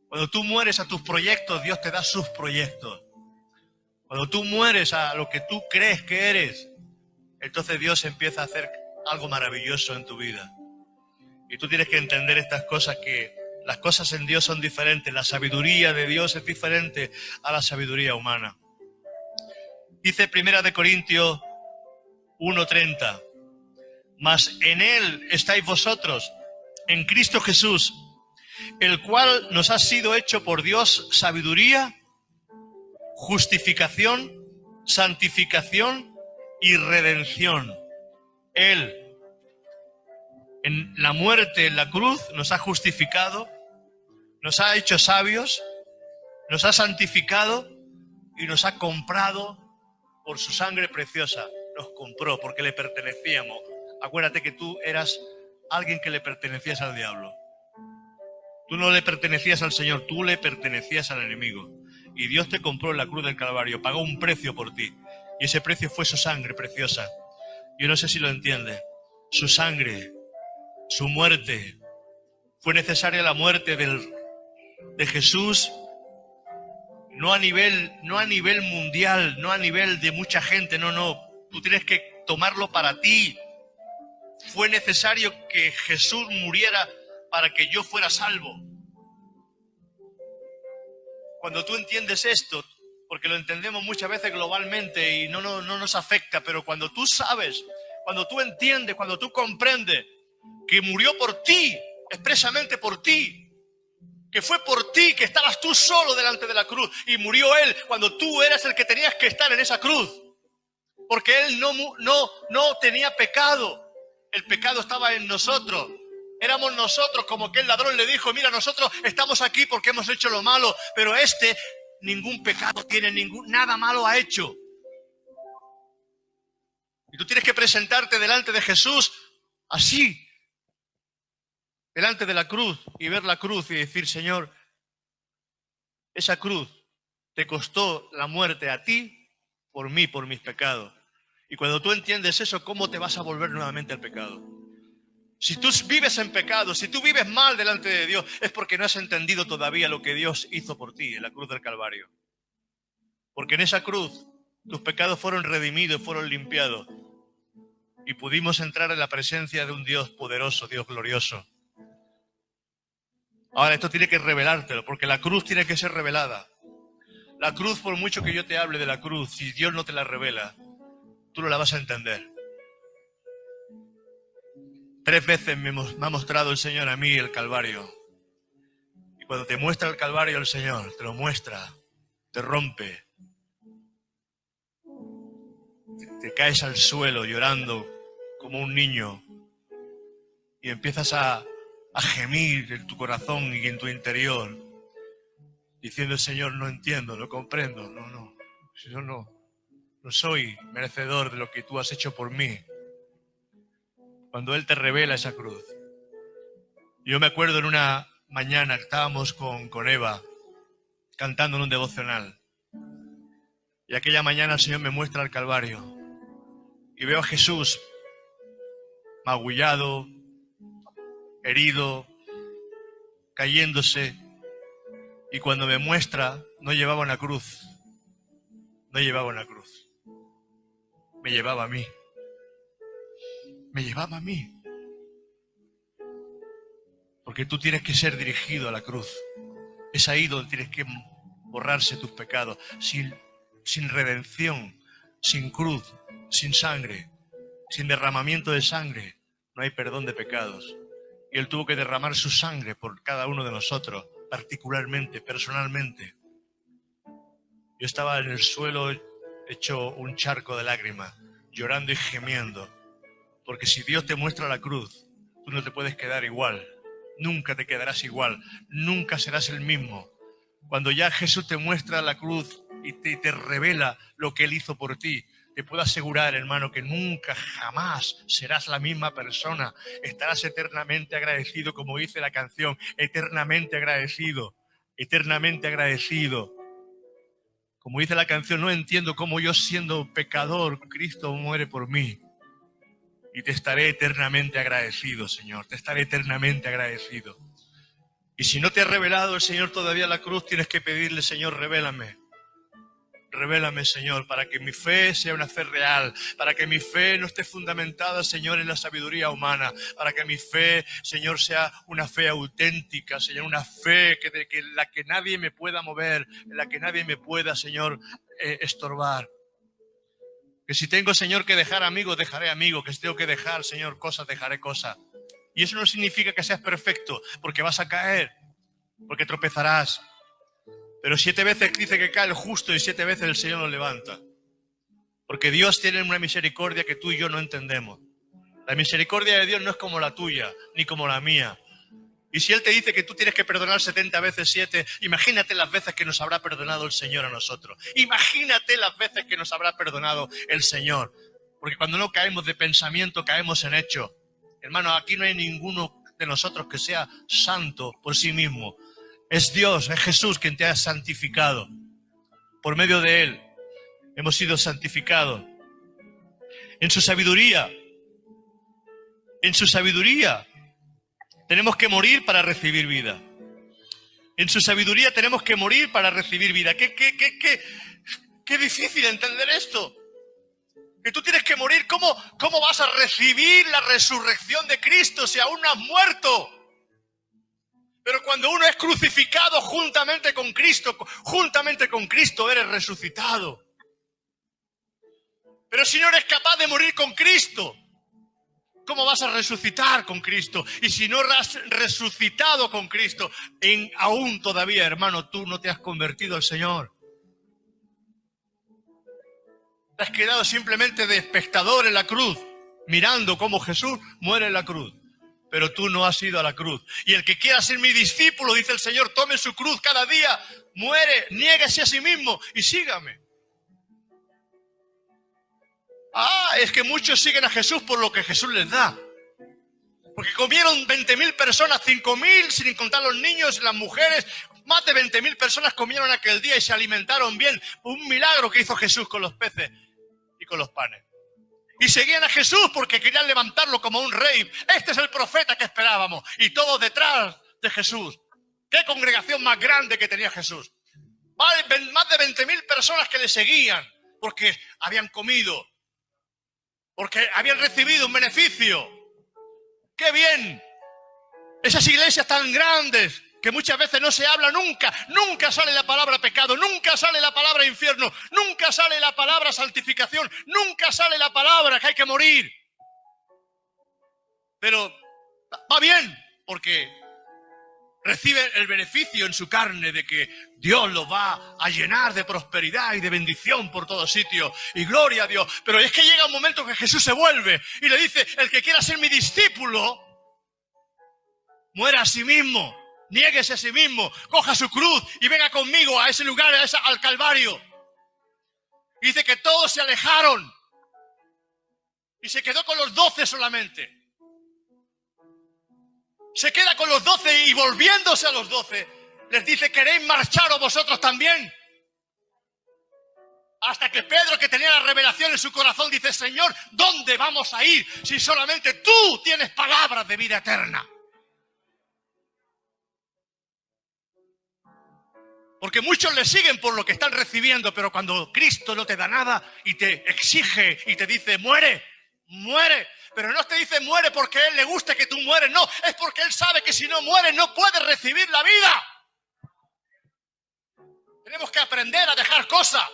Cuando tú mueres a tus proyectos, Dios te da sus proyectos. Cuando tú mueres a lo que tú crees que eres, entonces Dios empieza a hacer algo maravilloso en tu vida. Y tú tienes que entender estas cosas, que las cosas en Dios son diferentes. La sabiduría de Dios es diferente a la sabiduría humana. Dice 1 Corintios 1:30. Mas en Él estáis vosotros, en Cristo Jesús, el cual nos ha sido hecho por Dios sabiduría, justificación, santificación y redención. Él, en la muerte, en la cruz, nos ha justificado, nos ha hecho sabios, nos ha santificado y nos ha comprado por su sangre preciosa. Nos compró porque le pertenecíamos. Acuérdate que tú eras alguien que le pertenecías al diablo. Tú no le pertenecías al Señor, tú le pertenecías al enemigo. Y Dios te compró en la cruz del Calvario, pagó un precio por ti. Y ese precio fue su sangre preciosa. Yo no sé si lo entiendes. Su sangre, su muerte. Fue necesaria la muerte de Jesús, no a nivel mundial, no a nivel de mucha gente, no. Tú tienes que tomarlo para ti. Fue necesario que Jesús muriera para que yo fuera salvo. Cuando tú entiendes esto, porque lo entendemos muchas veces globalmente y no nos afecta, pero cuando tú sabes, cuando tú entiendes, cuando tú comprendes que murió por ti, expresamente por ti, que fue por ti, que estabas tú solo delante de la cruz y murió Él cuando tú eras el que tenías que estar en esa cruz, porque Él no tenía pecado. El pecado estaba en nosotros. Éramos nosotros, como aquel ladrón le dijo, mira, nosotros estamos aquí porque hemos hecho lo malo, pero ningún pecado tiene, nada malo ha hecho. Y tú tienes que presentarte delante de Jesús así, delante de la cruz, y ver la cruz y decir, Señor, esa cruz te costó la muerte a ti, por mí, por mis pecados. Y cuando tú entiendes eso, ¿cómo te vas a volver nuevamente al pecado? Si tú vives en pecado, si tú vives mal delante de Dios, es porque no has entendido todavía lo que Dios hizo por ti en la cruz del Calvario. Porque en esa cruz tus pecados fueron redimidos, fueron limpiados. Y pudimos entrar en la presencia de un Dios poderoso, Dios glorioso. Ahora esto tiene que revelártelo, porque la cruz tiene que ser revelada. La cruz, por mucho que yo te hable de la cruz, si Dios no te la revela, tú no la vas a entender. 3 veces me ha mostrado el Señor a mí el Calvario. Y cuando te muestra el Calvario el Señor, te lo muestra, te rompe. Te caes al suelo llorando como un niño y empiezas a gemir en tu corazón y en tu interior, diciendo, Señor, no entiendo, no comprendo, yo no soy merecedor de lo que tú has hecho por mí. Cuando Él te revela esa cruz. Yo me acuerdo en una mañana que estábamos con Eva cantando en un devocional. Y aquella mañana el Señor me muestra el Calvario. Y veo a Jesús magullado, herido, cayéndose. Y cuando me muestra, no llevaba una cruz. No llevaba una cruz. Me llevaba a mí. Me llevaba a mí. Porque tú tienes que ser dirigido a la cruz. Es ahí donde tienes que borrarse tus pecados. Sin redención, sin cruz, sin sangre, sin derramamiento de sangre, no hay perdón de pecados. Y Él tuvo que derramar su sangre por cada uno de nosotros, particularmente, personalmente. Yo estaba en el suelo hecho un charco de lágrimas, llorando y gemiendo. Porque si Dios te muestra la cruz, tú no te puedes quedar igual. Nunca te quedarás igual. Nunca serás el mismo. Cuando ya Jesús te muestra la cruz y te revela lo que Él hizo por ti, te puedo asegurar, hermano, que nunca, jamás serás la misma persona. Estarás eternamente agradecido, como dice la canción. Eternamente agradecido. Eternamente agradecido. Como dice la canción, no entiendo cómo yo, siendo pecador, Cristo muere por mí. Y te estaré eternamente agradecido, Señor. Te estaré eternamente agradecido. Y si no te ha revelado el Señor todavía la cruz, tienes que pedirle, Señor, revélame. Revélame, Señor, para que mi fe sea una fe real, para que mi fe no esté fundamentada, Señor, en la sabiduría humana, para que mi fe, Señor, sea una fe auténtica, Señor, una fe en la que nadie me pueda mover, en la que nadie me pueda, Señor, estorbar. Que si tengo, Señor, que dejar amigos, dejaré amigos, que si tengo que dejar, Señor, cosas, dejaré cosas. Y eso no significa que seas perfecto, porque vas a caer, porque tropezarás. Pero 7 veces dice que cae el justo y 7 veces el Señor lo levanta. Porque Dios tiene una misericordia que tú y yo no entendemos. La misericordia de Dios no es como la tuya, ni como la mía. Y si Él te dice que tú tienes que perdonar 70 veces 7, imagínate las veces que nos habrá perdonado el Señor a nosotros. Imagínate las veces que nos habrá perdonado el Señor. Porque cuando no caemos de pensamiento, caemos en hecho. Hermano, aquí no hay ninguno de nosotros que sea santo por sí mismo. Es Dios, es Jesús quien te ha santificado. Por medio de Él hemos sido santificados. En su sabiduría tenemos que morir para recibir vida. En su sabiduría tenemos que morir para recibir vida. Qué difícil entender esto. Que tú tienes que morir. ¿Cómo vas a recibir la resurrección de Cristo si aún no has muerto? Pero cuando uno es crucificado juntamente con Cristo eres resucitado. Pero si no eres capaz de morir con Cristo, ¿cómo vas a resucitar con Cristo? Y si no has resucitado con Cristo, aún todavía, hermano, tú no te has convertido al Señor. Te has quedado simplemente de espectador en la cruz, mirando cómo Jesús muere en la cruz. Pero tú no has ido a la cruz. Y el que quiera ser mi discípulo, dice el Señor, tome su cruz cada día, muere, niéguese a sí mismo y sígame. Es que muchos siguen a Jesús por lo que Jesús les da. Porque comieron 20.000 personas, 5.000, sin contar los niños, las mujeres. Más de 20.000 personas comieron aquel día y se alimentaron bien. Un milagro que hizo Jesús con los peces y con los panes. Y seguían a Jesús porque querían levantarlo como un rey. Este es el profeta que esperábamos. Y todos detrás de Jesús. ¡Qué congregación más grande que tenía Jesús! Más de 20.000 personas que le seguían porque habían comido, porque habían recibido un beneficio. ¡Qué bien! Esas iglesias tan grandes que muchas veces no se habla nunca. Nunca sale la palabra pecado, nunca sale la palabra infierno, nunca sale la palabra santificación, nunca sale la palabra que hay que morir. Pero va bien, porque recibe el beneficio en su carne de que Dios lo va a llenar de prosperidad y de bendición por todo sitio. Y gloria a Dios. Pero es que llega un momento que Jesús se vuelve y le dice, el que quiera ser mi discípulo, muera a sí mismo. Niéguese a sí mismo, coja su cruz y venga conmigo a ese lugar, al Calvario. Y dice que todos se alejaron y se quedó con los 12 solamente. Se queda con los 12 y volviéndose a los 12, les dice, ¿queréis marcharos vosotros también? Hasta que Pedro, que tenía la revelación en su corazón, dice, Señor, ¿dónde vamos a ir si solamente tú tienes palabras de vida eterna? Porque muchos le siguen por lo que están recibiendo, pero cuando Cristo no te da nada y te exige y te dice, muere, muere. Pero no te dice muere porque a Él le gusta que tú mueres, no, es porque Él sabe que si no mueres no puedes recibir la vida. Tenemos que aprender a dejar cosas.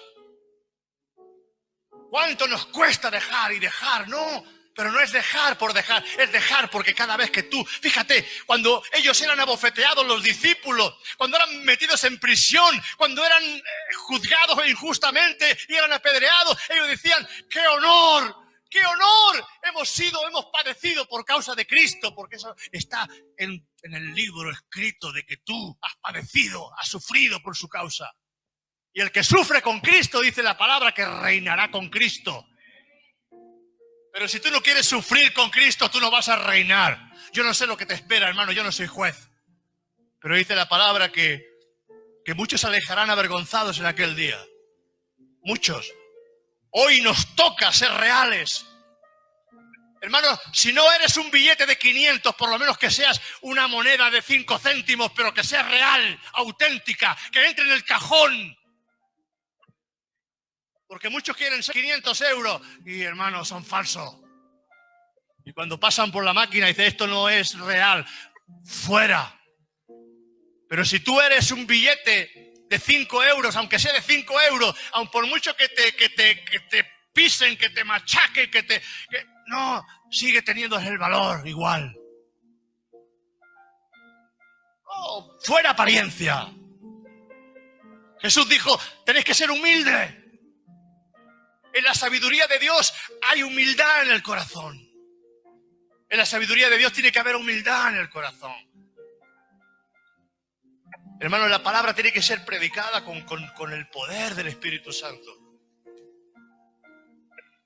¿Cuánto nos cuesta dejar y dejar? No, pero no es dejar por dejar, es dejar porque cada vez que tú, fíjate, cuando ellos eran abofeteados, los discípulos, cuando eran metidos en prisión, cuando eran juzgados injustamente y eran apedreados, ellos decían, ¡qué honor! ¡Qué honor! Hemos padecido por causa de Cristo, porque eso está en el libro escrito de que tú has padecido, has sufrido por su causa. Y el que sufre con Cristo, dice la palabra, que reinará con Cristo. Pero si tú no quieres sufrir con Cristo, tú no vas a reinar. Yo no sé lo que te espera, hermano, yo no soy juez. Pero dice la palabra que muchos se alejarán avergonzados en aquel día. Muchos. Hoy nos toca ser reales. Hermano, si no eres un billete de 500, por lo menos que seas una moneda de 5 céntimos, pero que sea real, auténtica, que entre en el cajón. Porque muchos quieren ser 500 euros y, hermano, son falsos. Y cuando pasan por la máquina y dicen, esto no es real, fuera. Pero si tú eres un billete de 5 euros, aunque sea de 5 euros, aun por mucho que te pisen, que te machaquen, no, sigue teniendo el valor igual. Oh, fuera apariencia. Jesús dijo, tenéis que ser humildes. En la sabiduría de Dios hay humildad en el corazón. En la sabiduría de Dios tiene que haber humildad en el corazón. Hermano, la palabra tiene que ser predicada con el poder del Espíritu Santo.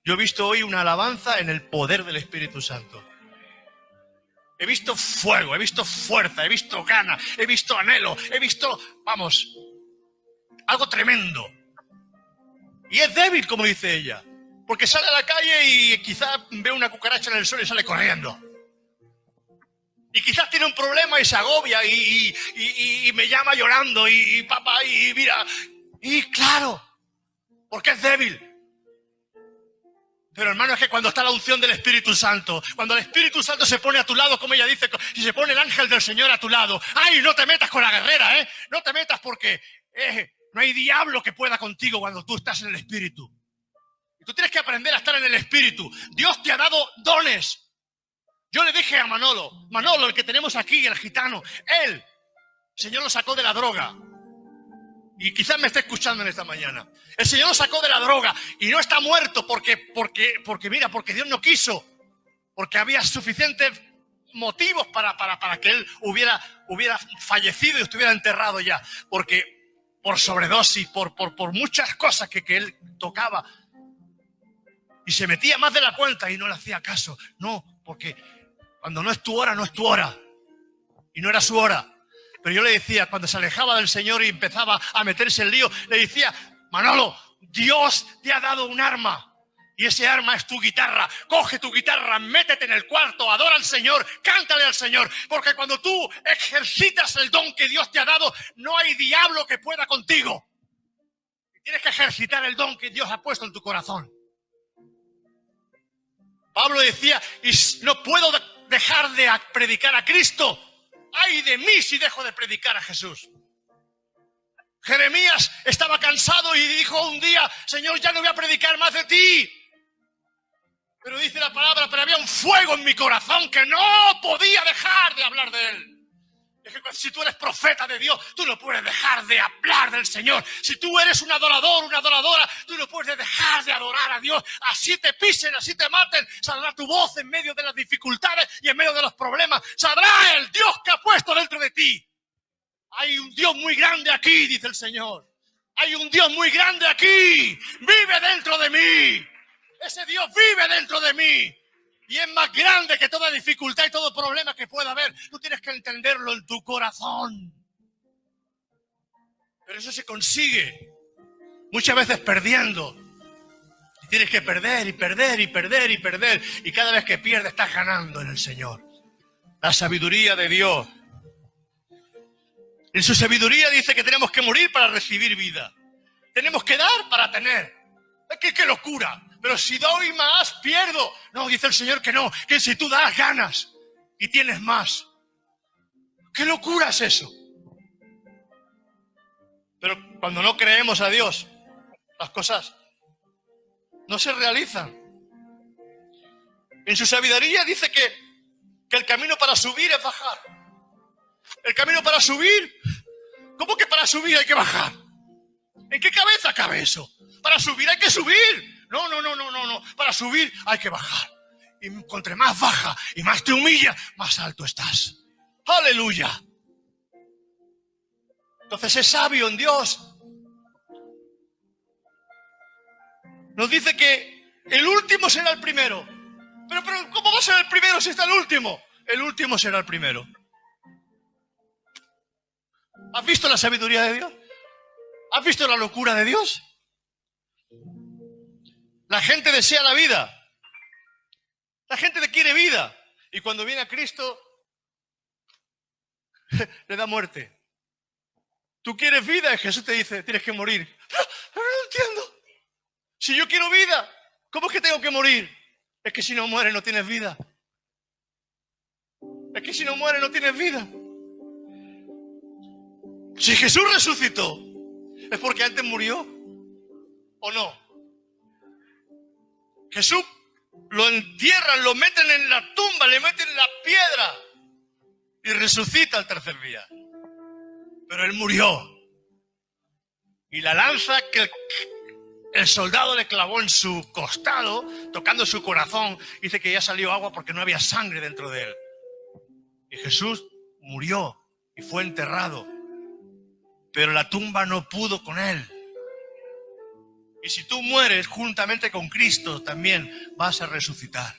Yo he visto hoy una alabanza en el poder del Espíritu Santo. He visto fuego, he visto fuerza, he visto ganas, he visto anhelo, he visto, vamos, algo tremendo. Y es débil, como dice ella, porque sale a la calle y quizás ve una cucaracha en el suelo y sale corriendo. Y quizás tiene un problema y se agobia y me llama llorando y papá, y mira, y claro, porque es débil. Pero hermano, es que cuando está la unción del Espíritu Santo, cuando el Espíritu Santo se pone a tu lado, como ella dice, y se pone el ángel del Señor a tu lado, ¡ay, no te metas con la guerrera, eh! No te metas porque no hay diablo que pueda contigo cuando tú estás en el Espíritu. Y tú tienes que aprender a estar en el Espíritu. Dios te ha dado dones. Yo le dije a Manolo, el que tenemos aquí, el gitano, él, el Señor lo sacó de la droga. Y quizás me esté escuchando en esta mañana. El Señor lo sacó de la droga y no está muerto porque Dios no quiso. Porque había suficientes motivos para que él hubiera fallecido y estuviera enterrado ya. Porque por sobredosis, por muchas cosas que él tocaba. Y se metía más de la cuenta y no le hacía caso. No, porque cuando no es tu hora, no es tu hora. Y no era su hora. Pero yo le decía, cuando se alejaba del Señor y empezaba a meterse en lío, le decía, Manolo, Dios te ha dado un arma. Y ese arma es tu guitarra. Coge tu guitarra, métete en el cuarto, adora al Señor, cántale al Señor. Porque cuando tú ejercitas el don que Dios te ha dado, no hay diablo que pueda contigo. Tienes que ejercitar el don que Dios ha puesto en tu corazón. Pablo decía, y no puedo dejar de predicar a Cristo. ¡Ay de mí si dejo de predicar a Jesús! Jeremías estaba cansado y dijo un día, Señor, ya no voy a predicar más de ti. Pero dice la palabra, pero había un fuego en mi corazón que no podía dejar de hablar de él. Es que si tú eres profeta de Dios, tú no puedes dejar de hablar del Señor. Si tú eres un adorador, una adoradora, tú no puedes dejar de adorar a Dios. Así te pisen, así te maten, saldrá tu voz en medio de las dificultades y en medio de los problemas. Saldrá el Dios que ha puesto dentro de ti. Hay un Dios muy grande aquí, dice el Señor. Hay un Dios muy grande aquí. Vive dentro de mí. Ese Dios vive dentro de mí. Y es más grande que toda dificultad y todo problema que pueda haber. Tú tienes que entenderlo en tu corazón. Pero eso se consigue muchas veces perdiendo. Y tienes que perder y perder y perder y perder. Y cada vez que pierdes estás ganando en el Señor. La sabiduría de Dios. En su sabiduría dice que tenemos que morir para recibir vida. Tenemos que dar para tener. ¡Qué locura! Pero si doy más, pierdo. No, dice el Señor que no, que si tú das, ganas y tienes más. ¿Qué locura es eso? Pero cuando no creemos a Dios, las cosas no se realizan. En su sabiduría dice que el camino para subir es bajar. El camino para subir, ¿cómo que para subir hay que bajar? ¿En qué cabeza cabe eso? Para subir hay que subir. No. Para subir hay que bajar. Y entre más baja y más te humilla, más alto estás. ¡Aleluya! Entonces es sabio en Dios. Nos dice que el último será el primero. Pero ¿cómo va a ser el primero si está el último? El último será el primero. ¿Has visto la sabiduría de Dios? ¿Has visto la locura de Dios? La gente desea la vida. La gente le quiere vida. Y cuando viene a Cristo, le da muerte. Tú quieres vida y Jesús te dice, tienes que morir. Pero no entiendo. Si yo quiero vida, ¿cómo es que tengo que morir? Es que si no mueres no tienes vida. Es que si no mueres no tienes vida. Si Jesús resucitó, ¿es porque antes murió? ¿O no? Jesús lo entierran, lo meten en la tumba, le meten la piedra y resucita al tercer día. Pero él murió. Y la lanza que el soldado le clavó en su costado, tocando su corazón, dice que ya salió agua porque no había sangre dentro de él. Y Jesús murió y fue enterrado. Pero la tumba no pudo con él. Y si tú mueres juntamente con Cristo, también vas a resucitar.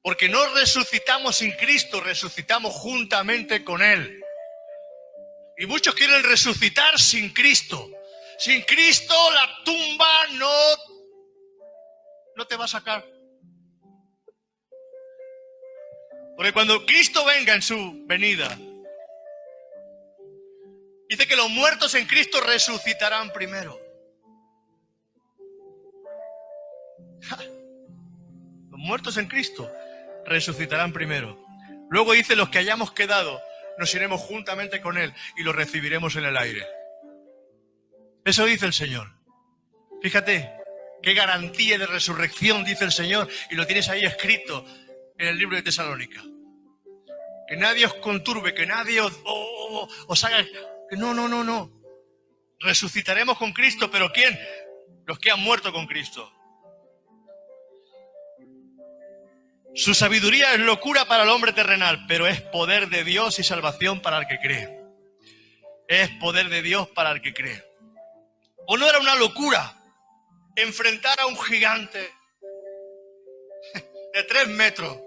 Porque no resucitamos sin Cristo, resucitamos juntamente con Él. Y muchos quieren resucitar sin Cristo. Sin Cristo la tumba no te va a sacar. Porque cuando Cristo venga en su venida, dice que los muertos en Cristo resucitarán primero. Los muertos en Cristo resucitarán primero. Luego dice, los que hayamos quedado, nos iremos juntamente con Él y lo recibiremos en el aire. Eso dice el Señor. Fíjate, qué garantía de resurrección dice el Señor, y lo tienes ahí escrito en el libro de Tesalónica. Que nadie os conturbe, que nadie os haga... No. Resucitaremos con Cristo, ¿pero quién? Los que han muerto con Cristo. Su sabiduría es locura para el hombre terrenal, pero es poder de Dios y salvación para el que cree. Es poder de Dios para el que cree. ¿O no era una locura enfrentar a un gigante de 3 metros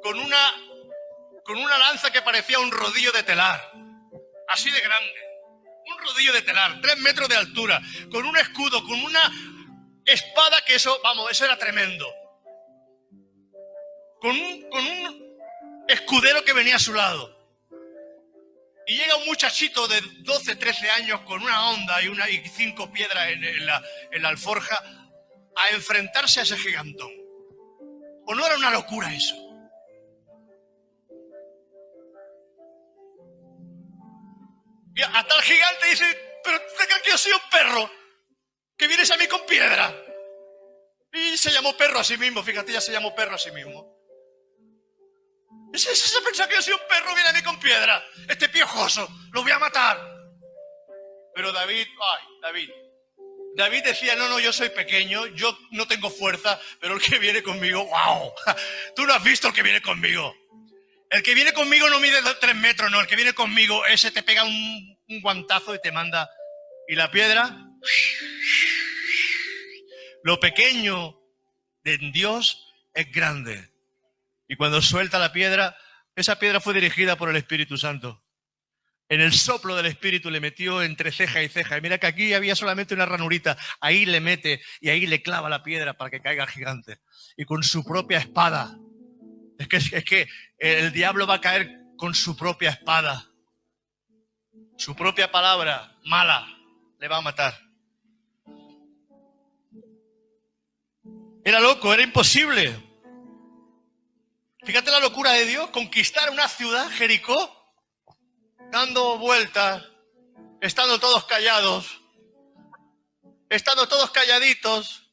con una lanza que parecía un rodillo de telar, así de grande? Un rodillo de telar, 3 metros de altura, con un escudo, con una espada que eso era tremendo. Con un escudero que venía a su lado. Y llega un muchachito de 12, 13 años con una honda y 5 piedras en la alforja a enfrentarse a ese gigantón. ¿O no era una locura eso? Y hasta el gigante dice, pero ¿te crees que yo soy un perro? Que vienes a mí con piedra. Y se llamó perro a sí mismo, fíjate, ya se llamó perro a sí mismo. Se piensa que yo soy un perro, viene a mí con piedra. Este piojoso, lo voy a matar. Pero David decía, no, yo soy pequeño, yo no tengo fuerza, pero el que viene conmigo, ¡wow! Tú no has visto el que viene conmigo. El que viene conmigo no mide 3 metros, no, el que viene conmigo, ese te pega un guantazo y te manda. Y la piedra, lo pequeño de Dios es grande. Y cuando suelta la piedra, esa piedra fue dirigida por el Espíritu Santo. En el soplo del Espíritu le metió entre ceja y ceja. Y mira que aquí había solamente una ranurita. Ahí le mete y ahí le clava la piedra para que caiga el gigante. Y con su propia espada. Es que el diablo va a caer con su propia espada. Su propia palabra mala le va a matar. Era loco, era imposible. Fíjate la locura de Dios, conquistar una ciudad, Jericó, dando vueltas, estando todos callados, estando todos calladitos.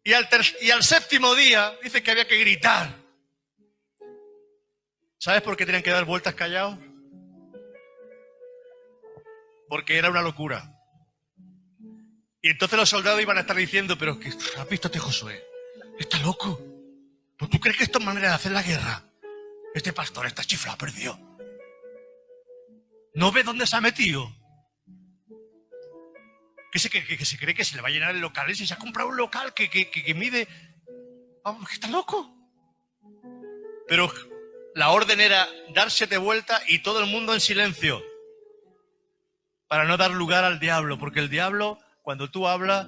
Y al 7º día dice que había que gritar. ¿Sabes por qué tenían que dar vueltas callados? Porque era una locura. Y entonces los soldados iban a estar diciendo, pero ¿has visto a este Josué? Está loco. ¿Tú crees que esto es manera de hacer la guerra? Este pastor está chiflado, perdió. ¿No ve dónde se ha metido? Que se cree que se le va a llenar el local. Y se ha comprado un local que mide... Vamos, que está loco. Pero la orden era darse de vuelta y todo el mundo en silencio. Para no dar lugar al diablo. Porque el diablo, cuando tú hablas,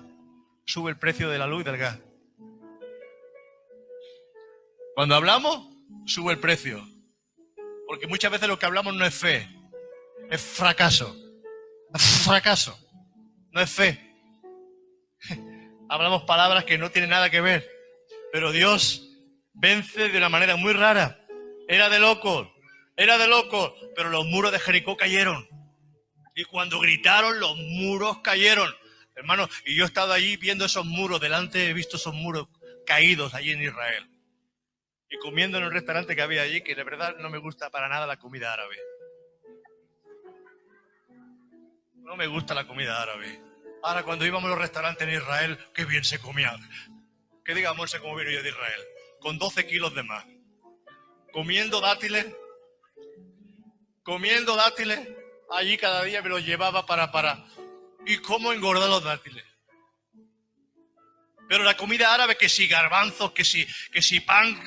sube el precio de la luz y del gas. Cuando hablamos, sube el precio. Porque muchas veces lo que hablamos no es fe, es fracaso. Es fracaso, no es fe. Hablamos palabras que no tienen nada que ver. Pero Dios vence de una manera muy rara. Era de locos, pero los muros de Jericó cayeron. Y cuando gritaron, los muros cayeron. Hermano, y yo he estado allí viendo esos muros, delante he visto esos muros caídos allí en Israel. Y comiendo en un restaurante que había allí, que de verdad no me gusta para nada la comida árabe. No me gusta la comida árabe. Ahora, cuando íbamos a los restaurantes en Israel, qué bien se comía. Que diga Monse cómo vino yo de Israel. Con 12 kilos de más. Comiendo dátiles. Allí cada día me los llevaba para... ¿Y cómo engordar los dátiles? Pero la comida árabe, que si garbanzos, que si pan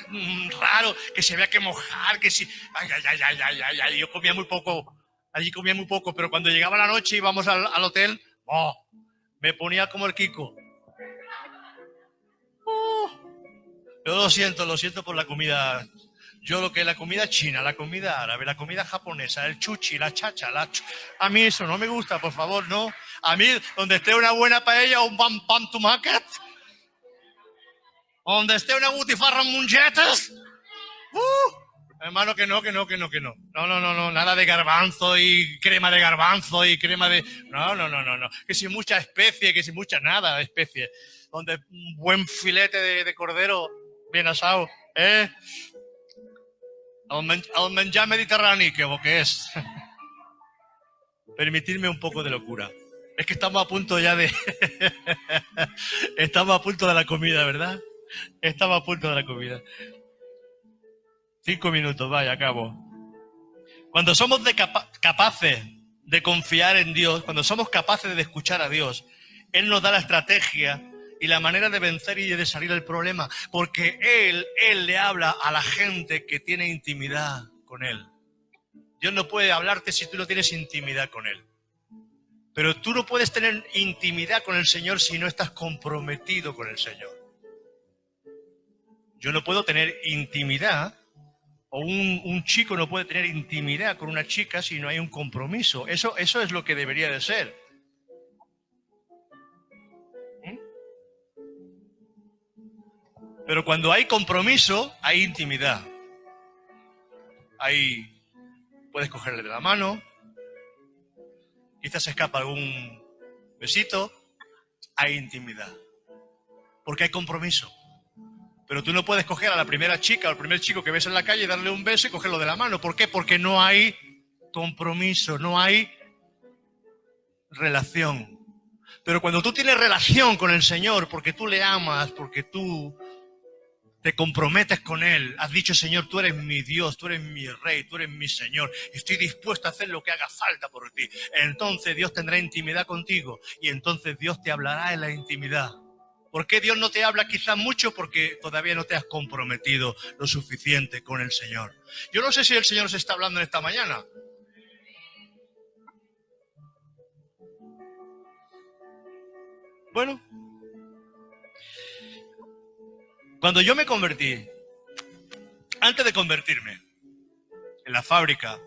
raro, que se había que mojar, que si... Ay. Yo comía muy poco. Allí comía muy poco, pero cuando llegaba la noche íbamos al hotel, me ponía como el Kiko. Yo lo siento por la comida. Yo lo que es la comida china, la comida árabe, la comida japonesa, el chuchi, la chacha, a mí eso no me gusta, por favor, no. A mí, donde esté una buena paella o un pan tumacat, donde esté una butifarra en munchetas, hermano, que no. No, nada de garbanzo y crema de garbanzo y crema de... No. Que si mucha especie, que si mucha nada de especie. Donde un buen filete de cordero bien asado, al menjar mediterráneo, que es. Permitirme un poco de locura. Es que estamos a punto ya de... Estamos a punto de la comida, ¿verdad? Estamos a punto de la comida. 5 minutos, vaya, acabo. Cuando somos capaces de confiar en Dios, cuando somos capaces de escuchar a Dios, Él nos da la estrategia y la manera de vencer y de salir del problema, porque Él le habla a la gente que tiene intimidad con Él. Dios no puede hablarte si tú no tienes intimidad con Él. Pero tú no puedes tener intimidad con el Señor si no estás comprometido con el Señor. Yo no puedo tener intimidad, o un chico no puede tener intimidad con una chica si no hay un compromiso. Eso es lo que debería de ser. Pero cuando hay compromiso, hay intimidad. Ahí puedes cogerle de la mano, quizás se escapa algún besito, hay intimidad. Porque hay compromiso. Pero tú no puedes coger a la primera chica o al primer chico que ves en la calle y darle un beso y cogerlo de la mano. ¿Por qué? Porque no hay compromiso, no hay relación. Pero cuando tú tienes relación con el Señor, porque tú le amas, porque tú te comprometes con Él, has dicho: Señor, tú eres mi Dios, tú eres mi Rey, tú eres mi Señor, estoy dispuesto a hacer lo que haga falta por ti. Entonces Dios tendrá intimidad contigo y entonces Dios te hablará en la intimidad. ¿Por qué Dios no te habla quizás mucho? Porque todavía no te has comprometido lo suficiente con el Señor. Yo no sé si el Señor os está hablando en esta mañana. Bueno, cuando yo me convertí, antes de convertirme en la fábrica,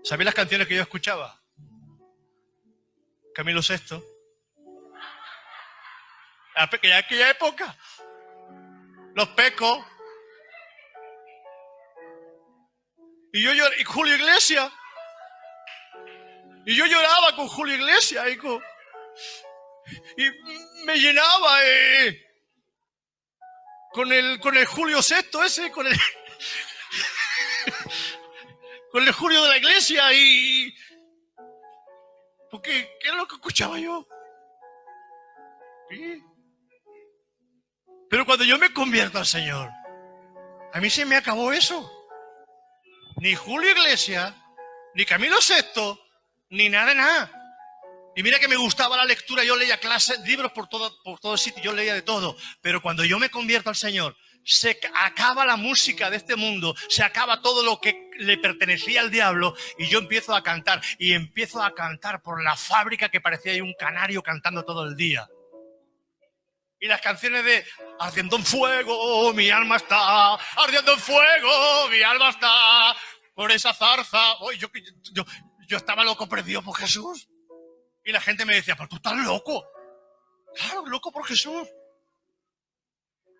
¿sabéis las canciones que yo escuchaba? Camilo VI. Aquella época, Los Pecos, y Julio Iglesias, y yo lloraba con Julio Iglesias y me llenaba con el Julio VI ese, con el Julio de la Iglesia, porque ¿qué es lo que escuchaba yo? ¿Sí? Pero cuando yo me convierto al Señor, a mí se me acabó eso. Ni Julio Iglesias, ni Camilo VI, ni nada de nada. Y mira que me gustaba la lectura, yo leía clases, libros por todo el sitio, yo leía de todo. Pero cuando yo me convierto al Señor, se acaba la música de este mundo, se acaba todo lo que le pertenecía al diablo y yo empiezo a cantar. Y empiezo a cantar por la fábrica que parecía ahí un canario cantando todo el día. Y las canciones de ardiendo en fuego, mi alma está, ardiendo en fuego, mi alma está, por esa zarza. Oye, yo estaba loco perdido por Jesús. Y la gente me decía, pero tú estás loco. Claro, loco por Jesús.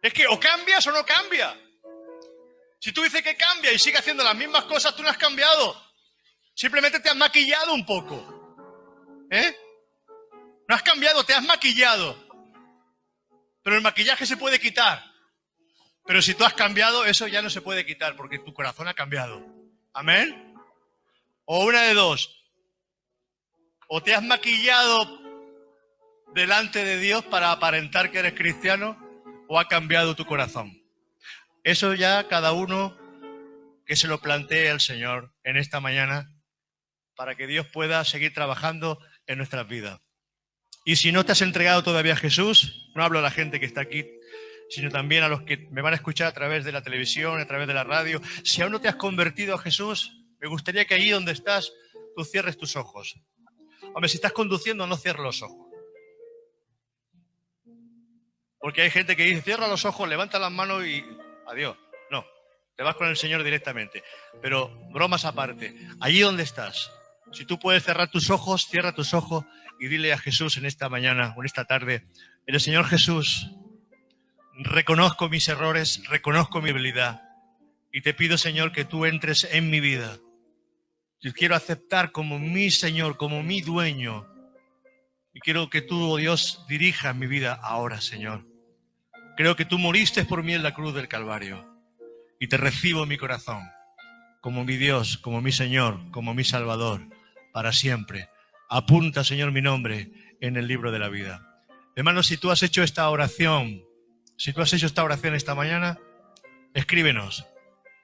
Es que o cambias o no cambias. Si tú dices que cambia y sigues haciendo las mismas cosas, tú no has cambiado. Simplemente te has maquillado un poco. No has cambiado, te has maquillado. Pero el maquillaje se puede quitar. Pero si tú has cambiado, eso ya no se puede quitar porque tu corazón ha cambiado. ¿Amén? O una de dos. O te has maquillado delante de Dios para aparentar que eres cristiano, o ha cambiado tu corazón. Eso ya cada uno que se lo plantee al Señor en esta mañana para que Dios pueda seguir trabajando en nuestras vidas. Y si no te has entregado todavía a Jesús, no hablo a la gente que está aquí, sino también a los que me van a escuchar a través de la televisión, a través de la radio. Si aún no te has convertido a Jesús, me gustaría que allí donde estás, tú cierres tus ojos. Hombre, si estás conduciendo, no cierres los ojos. Porque hay gente que dice, cierra los ojos, levanta las manos y adiós. No, te vas con el Señor directamente. Pero bromas aparte, allí donde estás, si tú puedes cerrar tus ojos, cierra tus ojos y dile a Jesús en esta mañana o en esta tarde, el Señor Jesús, reconozco mis errores, reconozco mi debilidad y te pido, Señor, que tú entres en mi vida. Yo quiero aceptar como mi Señor, como mi dueño y quiero que tú, oh Dios, dirijas mi vida ahora, Señor. Creo que tú moriste por mí en la cruz del Calvario y te recibo en mi corazón como mi Dios, como mi Señor, como mi Salvador, para siempre. Apunta, Señor, mi nombre en el libro de la vida. Hermanos, si tú has hecho esta oración, esta mañana, escríbenos.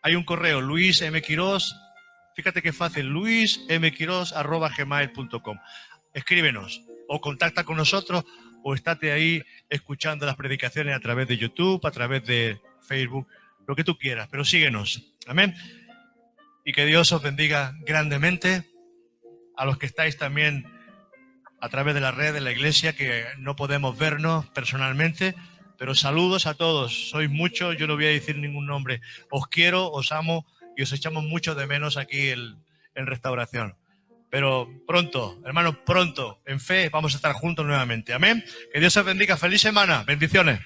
Hay un correo, Luis M. Quirós, fíjate qué fácil, luismquirós@gmail.com. Escríbenos o contacta con nosotros o estate ahí escuchando las predicaciones a través de YouTube, a través de Facebook, lo que tú quieras, pero síguenos. Amén. Y que Dios os bendiga grandemente. A los que estáis también a través de la red de la iglesia, que no podemos vernos personalmente, pero saludos a todos. Sois muchos, yo no voy a decir ningún nombre. Os quiero, os amo y os echamos mucho de menos aquí en Restauración. Pero pronto, hermanos, pronto, en fe, vamos a estar juntos nuevamente. Amén. Que Dios os bendiga. Feliz semana. Bendiciones.